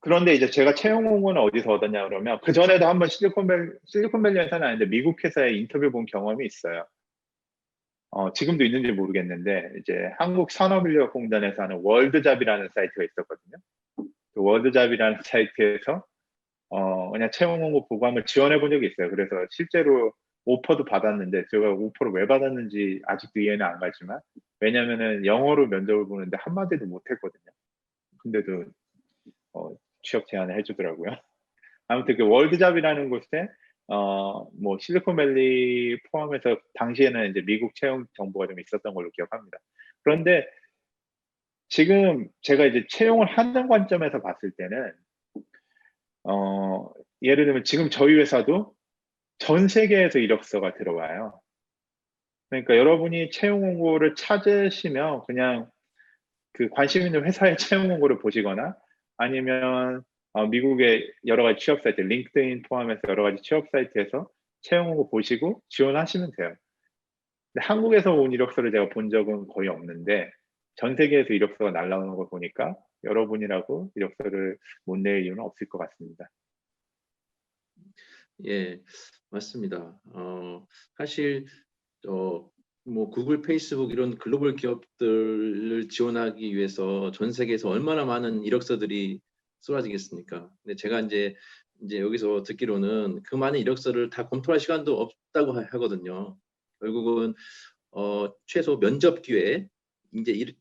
그런데 이제 제가 채용 공고는 어디서 얻었냐 그러면 그 전에도 한번 실리콘밸리 회사는 아닌데 미국 회사에 인터뷰 본 경험이 있어요. 지금도 있는지 모르겠는데 이제 한국산업인력공단에서 하는 월드잡이라는 사이트가 있었거든요. 그 월드잡이라는 사이트에서 그냥 채용 공고 보고 한번 지원해 본 적이 있어요. 그래서 실제로 오퍼도 받았는데 제가 오퍼를 왜 받았는지 아직도 이해는 안 가지만 왜냐면은 영어로 면접을 보는데 한마디도 못했거든요. 근데도 취업 제안을 해주더라고요. 아무튼 그 월드잡이라는 곳에 뭐 실리콘밸리 포함해서 당시에는 이제 미국 채용 정보가 좀 있었던 걸로 기억합니다. 그런데 지금 제가 이제 채용을 하는 관점에서 봤을 때는 예를 들면 지금 저희 회사도 전 세계에서 이력서가 들어와요. 그러니까 여러분이 채용 공고를 찾으시면 그냥 그 관심 있는 회사의 채용 공고를 보시거나 아니면 미국의 여러 가지 취업 사이트, 링크드인 포함해서 여러 가지 취업 사이트에서 채용 공고 보시고 지원하시면 돼요. 근데 한국에서 온 이력서를 제가 본 적은 거의 없는데 전 세계에서 이력서가 날라오는 걸 보니까 여러분이라고 이력서를 못 낼 이유는 없을 것 같습니다. 예, 맞습니다. 사실 뭐 구글, 페이스북 이런 글로벌 기업들을 지원하기 위해서 전 세계에서 얼마나 많은 이력서들이 쏟아지겠습니까? 근데 제가 이제 여기서 듣기로는 그 많은 이력서를 다 검토할 시간도 없다고 하거든요. 결국은 최소 면접 기회 이제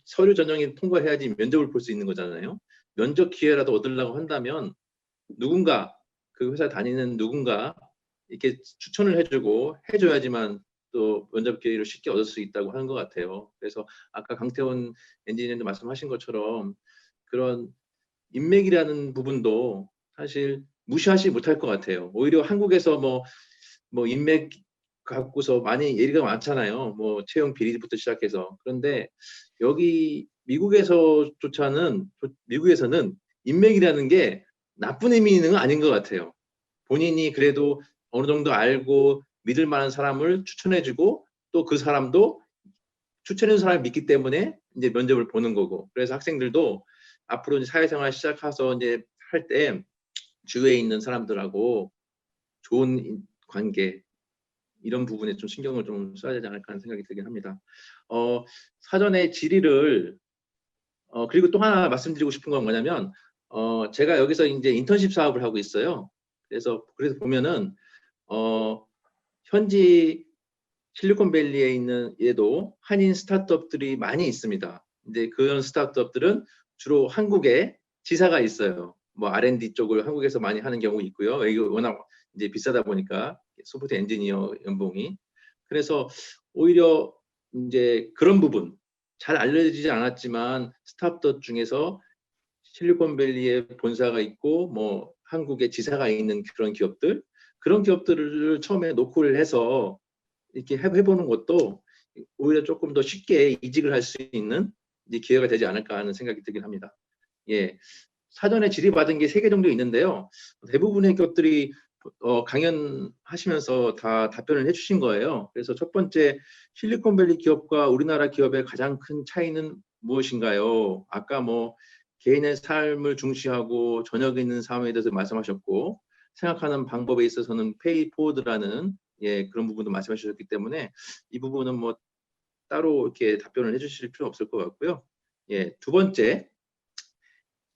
서류 전형이 통과해야지 면접을 볼 수 있는 거잖아요. 면접 기회라도 얻으려고 한다면 누군가 그 회사 다니는 누군가 이렇게 추천을 해주고 해줘야지만 또 면접 기회를 쉽게 얻을 수 있다고 하는 것 같아요. 그래서 아까 강태원 엔지니어도 말씀하신 것처럼 그런 인맥이라는 부분도 사실 무시하지 못할 것 같아요. 오히려 한국에서 뭐 인맥 갖고서 많이 얘기가 많잖아요. 뭐 채용 비리부터 시작해서. 그런데 여기 미국에서는 인맥이라는 게 나쁜 의미는 아닌 것 같아요. 본인이 그래도 어느 정도 알고 믿을 만한 사람을 추천해주고 또 그 사람도 추천해준 사람을 믿기 때문에 이제 면접을 보는 거고. 그래서 학생들도 앞으로 이제 사회생활 시작해서 이제 할 때 주위에 있는 사람들하고 좋은 관계 이런 부분에 좀 신경을 좀 써야 되지 않을까 하는 생각이 들긴 합니다. 사전에 질의를 그리고 또 하나 말씀드리고 싶은 건 뭐냐면 제가 여기서 이제 인턴십 사업을 하고 있어요. 그래서 보면은 현지 실리콘밸리에 있는 얘도 한인 스타트업들이 많이 있습니다. 이제 그런 스타트업들은 주로 한국에 지사가 있어요. 뭐 R&D 쪽을 한국에서 많이 하는 경우 있고요. 이거 워낙 이제 비싸다 보니까 소프트 엔지니어 연봉이. 그래서 오히려 이제 그런 부분 잘 알려지지 않았지만 스타트업 중에서 실리콘밸리에 본사가 있고 뭐 한국에 지사가 있는 그런 기업들을 처음에 노크를 해서 이렇게 해보는 것도 오히려 조금 더 쉽게 이직을 할 수 있는 기회가 되지 않을까 하는 생각이 들긴 합니다. 예, 사전에 질의받은 게 3개 정도 있는데요. 대부분의 기업들이 강연하시면서 다 답변을 해주신 거예요. 그래서 첫 번째, 실리콘밸리 기업과 우리나라 기업의 가장 큰 차이는 무엇인가요? 아까 뭐 개인의 삶을 중시하고 저녁에 있는 삶에 대해서 말씀하셨고 생각하는 방법에 있어서는 페이포드라는 그런 부분도 말씀하셨기 때문에 이 부분은 뭐 따로 이렇게 답변을 해주실 필요 없을 것 같고요. 두 번째,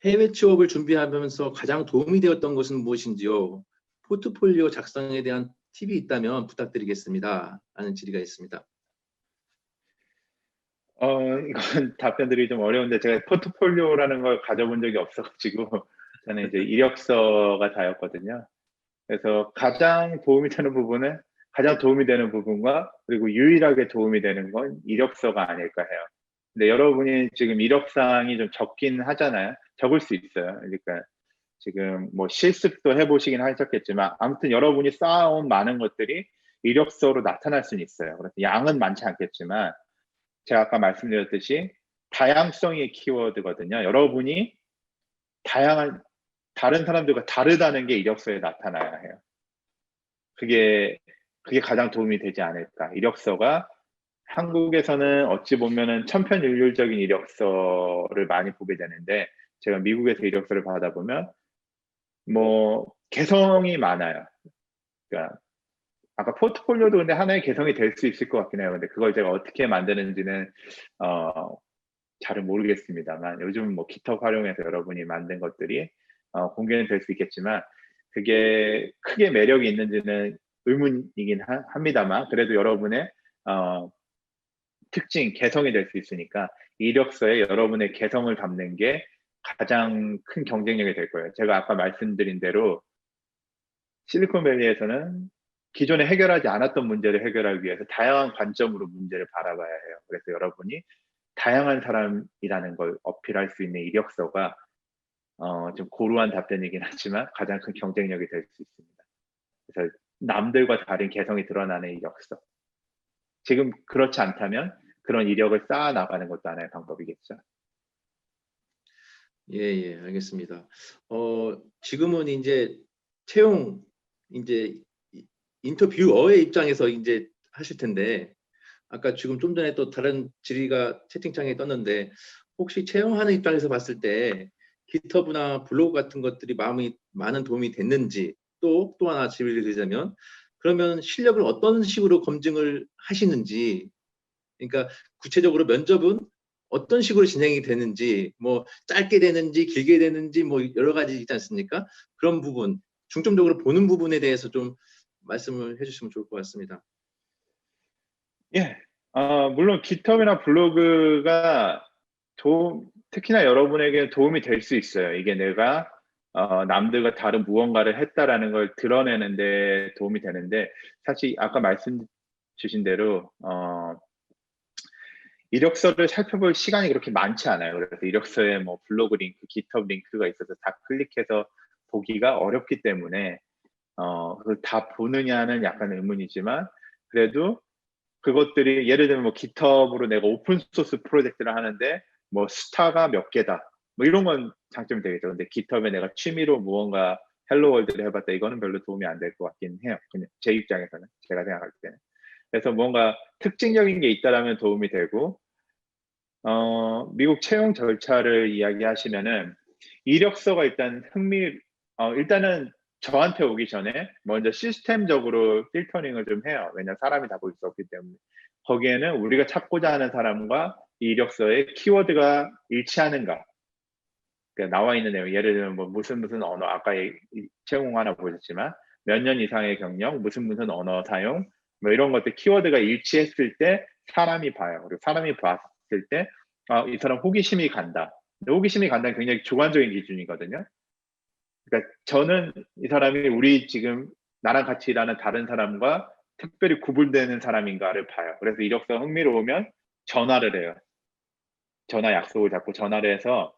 해외 취업을 준비하면서 가장 도움이 되었던 것은 무엇인지요? 포트폴리오 작성에 대한 팁이 있다면 부탁드리겠습니다. 라는 질의가 있습니다. 이건 답변드리기 좀 어려운데 제가 포트폴리오라는 걸 가져본 적이 없어가지고 저는 이제 이력서가 다였거든요. 그래서 가장 도움이 되는 부분과 그리고 유일하게 도움이 되는 건 이력서가 아닐까 해요. 근데 여러분이 지금 이력사항이 좀 적긴 하잖아요. 적을 수 있어요. 그러니까 지금 뭐 실습도 해보시긴 하셨겠지만 아무튼 여러분이 쌓아온 많은 것들이 이력서로 나타날 수는 있어요. 그래서 양은 많지 않겠지만 제가 아까 말씀드렸듯이 다양성이 키워드거든요. 여러분이 다른 사람들과 다르다는 게 이력서에 나타나야 해요. 그게 가장 도움이 되지 않을까. 이력서가 한국에서는 어찌 보면은 천편일률적인 이력서를 많이 보게 되는데 제가 미국에서 이력서를 받아보면 뭐 개성이 많아요. 그러니까 아까 포트폴리오도 근데 하나의 개성이 될 수 있을 것 같긴 해요. 근데 그걸 제가 어떻게 만드는지는 잘은 모르겠습니다만 요즘 뭐 깃허브 활용해서 여러분이 만든 것들이 공개는 될 수 있겠지만 그게 크게 매력이 있는지는 의문이긴 합니다만 그래도 여러분의 특징, 개성이 될 수 있으니까 이력서에 여러분의 개성을 담는 게 가장 큰 경쟁력이 될 거예요. 제가 아까 말씀드린 대로 실리콘밸리에서는 기존에 해결하지 않았던 문제를 해결하기 위해서 다양한 관점으로 문제를 바라봐야 해요. 그래서 여러분이 다양한 사람이라는 걸 어필할 수 있는 이력서가 좀 고루한 답변이긴 하지만 가장 큰 경쟁력이 될 수 있습니다. 그래서 남들과 다른 개성이 드러나는 이력서. 지금 그렇지 않다면 그런 이력을 쌓아 나가는 것도 하나의 방법이겠죠. 예, 예, 알겠습니다. 지금은 이제 채용 이제 인터뷰어의 입장에서 이제 하실 텐데 아까 지금 좀 전에 또 다른 질의가 채팅창에 떴는데 혹시 채용하는 입장에서 봤을 때 깃허브나 블로그 같은 것들이 많은 도움이 됐는지 또 하나 질의를 드리자면 그러면 실력을 어떤 식으로 검증을 하시는지 그러니까 구체적으로 면접은 어떤 식으로 진행이 되는지 뭐 짧게 되는지 길게 되는지 뭐 여러 가지 있지 않습니까? 그런 부분 중점적으로 보는 부분에 대해서 좀 말씀을 해주시면 좋을 것 같습니다. 예. 물론 깃허브나 블로그가 특히나 여러분에게 도움이 될 수 있어요. 이게 내가 남들과 다른 무언가를 했다라는 걸 드러내는 데 도움이 되는데 사실 아까 말씀 주신 대로 이력서를 살펴볼 시간이 그렇게 많지 않아요. 그래서 이력서에 뭐 블로그 링크, 깃허브 링크가 있어서 다 클릭해서 보기가 어렵기 때문에 그걸 다 보느냐는 약간 의문이지만 그래도 그것들이 예를 들면 뭐 깃허브로 내가 오픈 소스 프로젝트를 하는데 뭐 스타가 몇 개다. 뭐 이런 건 장점이 되겠죠. 근데 깃허브에 내가 취미로 무언가 헬로 월드를 해봤다. 이거는 별로 도움이 안 될 것 같긴 해요. 그냥 제 입장에서는 제가 생각할 때는. 그래서 뭔가 특징적인 게 있다라면 도움이 되고 미국 채용 절차를 이야기하시면은 이력서가 일단은 저한테 오기 전에 먼저 시스템적으로 필터링을 좀 해요. 왜냐면 사람이 다 볼 수 없기 때문에. 거기에는 우리가 찾고자 하는 사람과 이 이력서의 키워드가 일치하는가. 그러니까 나와 있는 내용, 예를 들면 뭐 무슨 언어, 아까 채용 하나 보셨지만 몇 년 이상의 경력, 무슨 언어 사용, 뭐 이런 것들 키워드가 일치했을 때 사람이 봐요. 그리고 사람이 봤을 때 이 사람 호기심이 간다. 호기심이 간다는 굉장히 주관적인 기준이거든요. 그러니까 저는 이 사람이 우리 지금 나랑 같이 일하는 다른 사람과 특별히 구분되는 사람인가를 봐요. 그래서 이력서 흥미로우면 전화를 해요. 전화 약속을 잡고 전화를 해서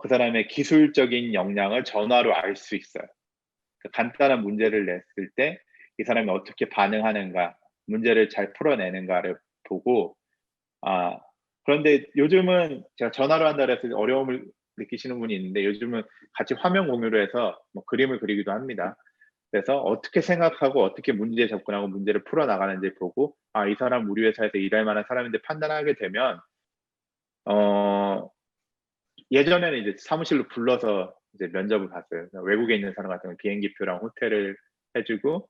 그 사람의 기술적인 역량을 전화로 알 수 있어요. 간단한 문제를 냈을 때 이 사람이 어떻게 반응하는가, 문제를 잘 풀어내는가를 보고 그런데 요즘은 제가 전화로 한다 그래서 어려움을 느끼시는 분이 있는데 요즘은 같이 화면 공유를 해서 뭐 그림을 그리기도 합니다. 그래서 어떻게 생각하고 어떻게 문제에 접근하고 문제를 풀어나가는지 보고 이 사람 우리 회사에서 일할 만한 사람인데 판단하게 되면 예전에는 이제 사무실로 불러서 이제 면접을 봤어요. 외국에 있는 사람 같은 경우는 비행기표랑 호텔을 해주고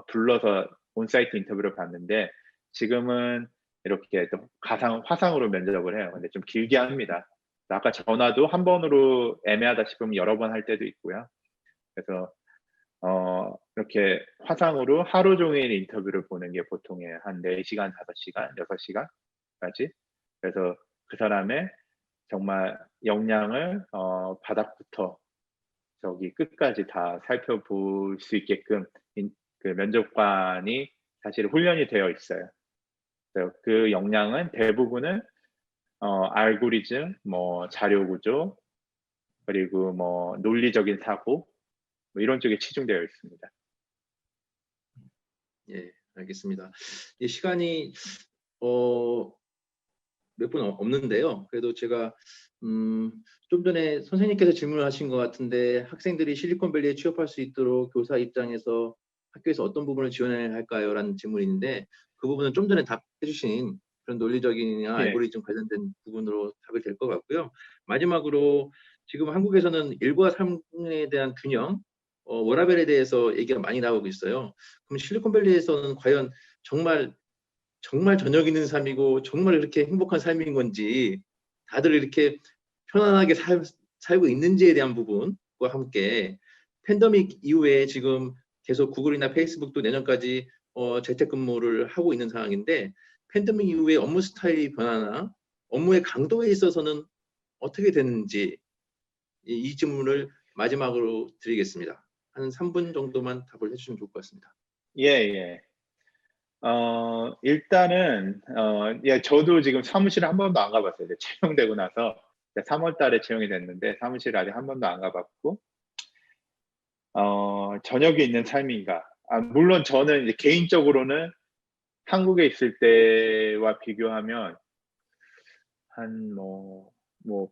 불러서 온사이트 인터뷰를 봤는데 지금은 이렇게 또 화상으로 면접을 해요. 근데 좀 길게 합니다. 아까 전화도 한 번으로 애매하다 싶으면 여러 번 할 때도 있고요. 그래서 이렇게 화상으로 하루 종일 인터뷰를 보는 게 보통의 한 4시간, 5시간, 6시간까지. 그래서 그 사람의 정말 역량을 바닥부터 저기 끝까지 다 살펴볼 수 있게끔 그 면접관이 사실 훈련이 되어 있어요. 그래서 그 역량은 대부분은 알고리즘, 뭐 자료 구조, 그리고 뭐 논리적인 사고 뭐 이런 쪽에 치중되어 있습니다. 예, 알겠습니다. 이 시간이 몇 분 없는데요. 그래도 제가 좀 전에 선생님께서 질문하신 것 같은데 학생들이 실리콘밸리에 취업할 수 있도록 교사 입장에서 학교에서 어떤 부분을 지원해야 할까요? 라는 질문인데 그 부분은 좀 전에 답해 주신 그런 논리적이나 예. 알고리즘 관련된 부분으로 답이 될 것 같고요. 마지막으로 지금 한국에서는 일과 삶에 대한 균형 워라밸에 대해서 얘기가 많이 나오고 있어요. 그럼 실리콘밸리에서는 과연 정말 저녁 있는 삶이고 정말 이렇게 행복한 삶인 건지, 다들 이렇게 편안하게 살고 있는지에 대한 부분과 함께, 팬데믹 이후에 지금 계속 구글이나 페이스북도 내년까지 재택근무를 하고 있는 상황인데, 팬데믹 이후에 업무 스타일의 변화나 업무의 강도에 있어서는 어떻게 되는지, 이 질문을 마지막으로 드리겠습니다. 한 3분 정도만 답을 해주시면 좋을 것 같습니다. 예, 예. 일단은, 예, 저도 지금 사무실에 한 번도 안 가봤어요. 이제 채용되고 나서 3월 달에 채용이 됐는데 사무실 아직 한 번도 안 가봤고, 저녁에 있는 삶인가? 물론 저는 이제 개인적으로는 한국에 있을 때와 비교하면 한 뭐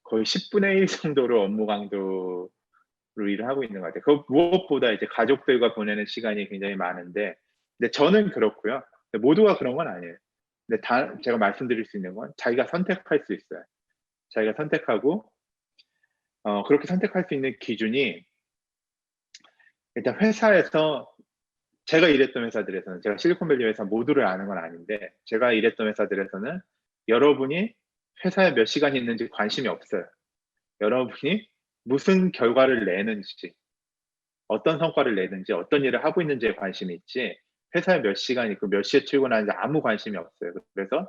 거의 10분의 1 정도로 업무 강도로 일을 하고 있는 것 같아요. 그 무엇보다 이제 가족들과 보내는 시간이 굉장히 많은데, 근데 저는 그렇고요. 근데 모두가 그런 건 아니에요. 근데 제가 말씀드릴 수 있는 건 자기가 선택할 수 있어요. 자기가 선택하고, 그렇게 선택할 수 있는 기준이, 일단 회사에서, 제가 일했던 회사들에서는, 제가 실리콘밸리 회사 모두를 아는 건 아닌데, 제가 일했던 회사들에서는 여러분이 회사에 몇 시간 있는지 관심이 없어요. 여러분이 무슨 결과를 내는지, 어떤 성과를 내는지, 어떤 일을 하고 있는지에 관심이 있지, 회사에 몇 시간 있고 몇 시에 출근하는지 아무 관심이 없어요. 그래서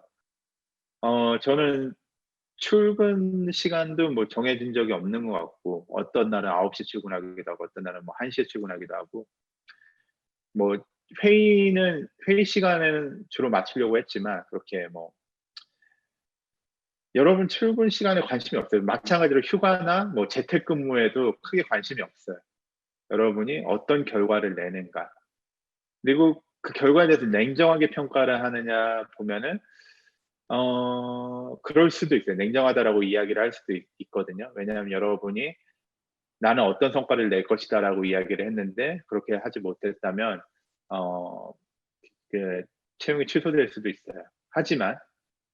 저는 출근 시간도 뭐 정해진 적이 없는 것 같고, 어떤 날은 9시 출근하기도 하고, 어떤 날은 뭐 1시에 출근하기도 하고, 뭐 회의 시간에는 주로 맞추려고 했지만, 그렇게 뭐 여러분 출근 시간에 관심이 없어요. 마찬가지로 휴가나 뭐 재택근무에도 크게 관심이 없어요. 여러분이 어떤 결과를 내는가. 그리고 그 결과에 대해서 냉정하게 평가를 하느냐 보면은, 그럴 수도 있어요. 냉정하다라고 이야기를 할 수도 있거든요. 왜냐하면 여러분이 나는 어떤 성과를 낼 것이다라고 이야기를 했는데 그렇게 하지 못했다면 그 채용이 취소될 수도 있어요. 하지만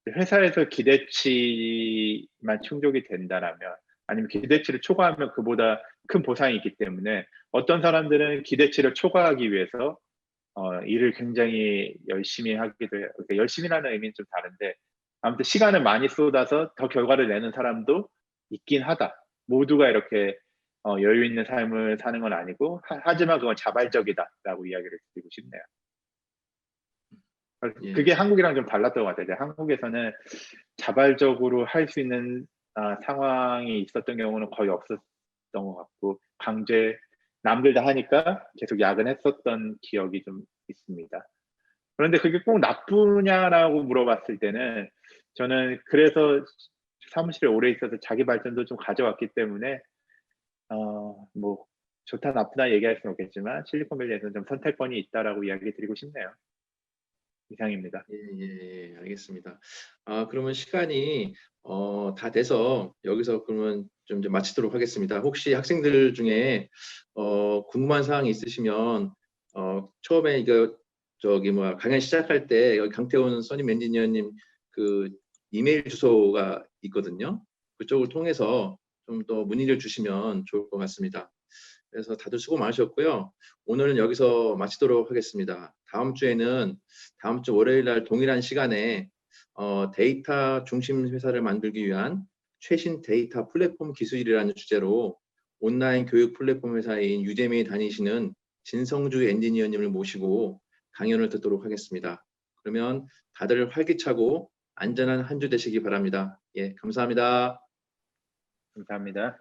회사에서 기대치만 충족이 된다라면, 아니면 기대치를 초과하면 그보다 큰 보상이 있기 때문에, 어떤 사람들은 기대치를 초과하기 위해서 일을 굉장히 열심히 하기도 해요. 그러니까 열심히라는 의미는 좀 다른데, 아무튼 시간을 많이 쏟아서 더 결과를 내는 사람도 있긴 하다. 모두가 이렇게 여유 있는 삶을 사는 건 아니고, 하지만 그건 자발적이다라고 이야기를 드리고 싶네요. 예. 그게 한국이랑 좀 달랐던 것 같아요. 이제 한국에서는 자발적으로 할 수 있는 상황이 있었던 경우는 거의 없었던 것 같고, 남들 다 하니까 계속 야근했었던 기억이 좀 있습니다. 그런데 그게 꼭 나쁘냐라고 물어봤을 때는, 저는 그래서 사무실에 오래 있어서 자기 발전도 좀 가져왔기 때문에 뭐 좋다 나쁘다 얘기할 수는 없겠지만, 실리콘밸리에서는 좀 선택권이 있다라고 이야기 드리고 싶네요. 이상입니다. 예, 알겠습니다. 그러면 시간이 다 돼서 여기서 그러면 좀 이제 마치도록 하겠습니다. 혹시 학생들 중에 궁금한 사항이 있으시면, 처음에 이거 강연 시작할 때 여기 강태훈 써님 엔지니어님 그 이메일 주소가 있거든요. 그쪽을 통해서 좀 더 문의를 주시면 좋을 것 같습니다. 그래서 다들 수고 많으셨고요. 오늘은 여기서 마치도록 하겠습니다. 다음 주 월요일 날 동일한 시간에 데이터 중심 회사를 만들기 위한 최신 데이터 플랫폼 기술이라는 주제로 온라인 교육 플랫폼 회사인 유데미에 다니시는 진성주 엔지니어님을 모시고 강연을 듣도록 하겠습니다. 그러면 다들 활기차고 안전한 한 주 되시기 바랍니다. 예, 감사합니다. 감사합니다.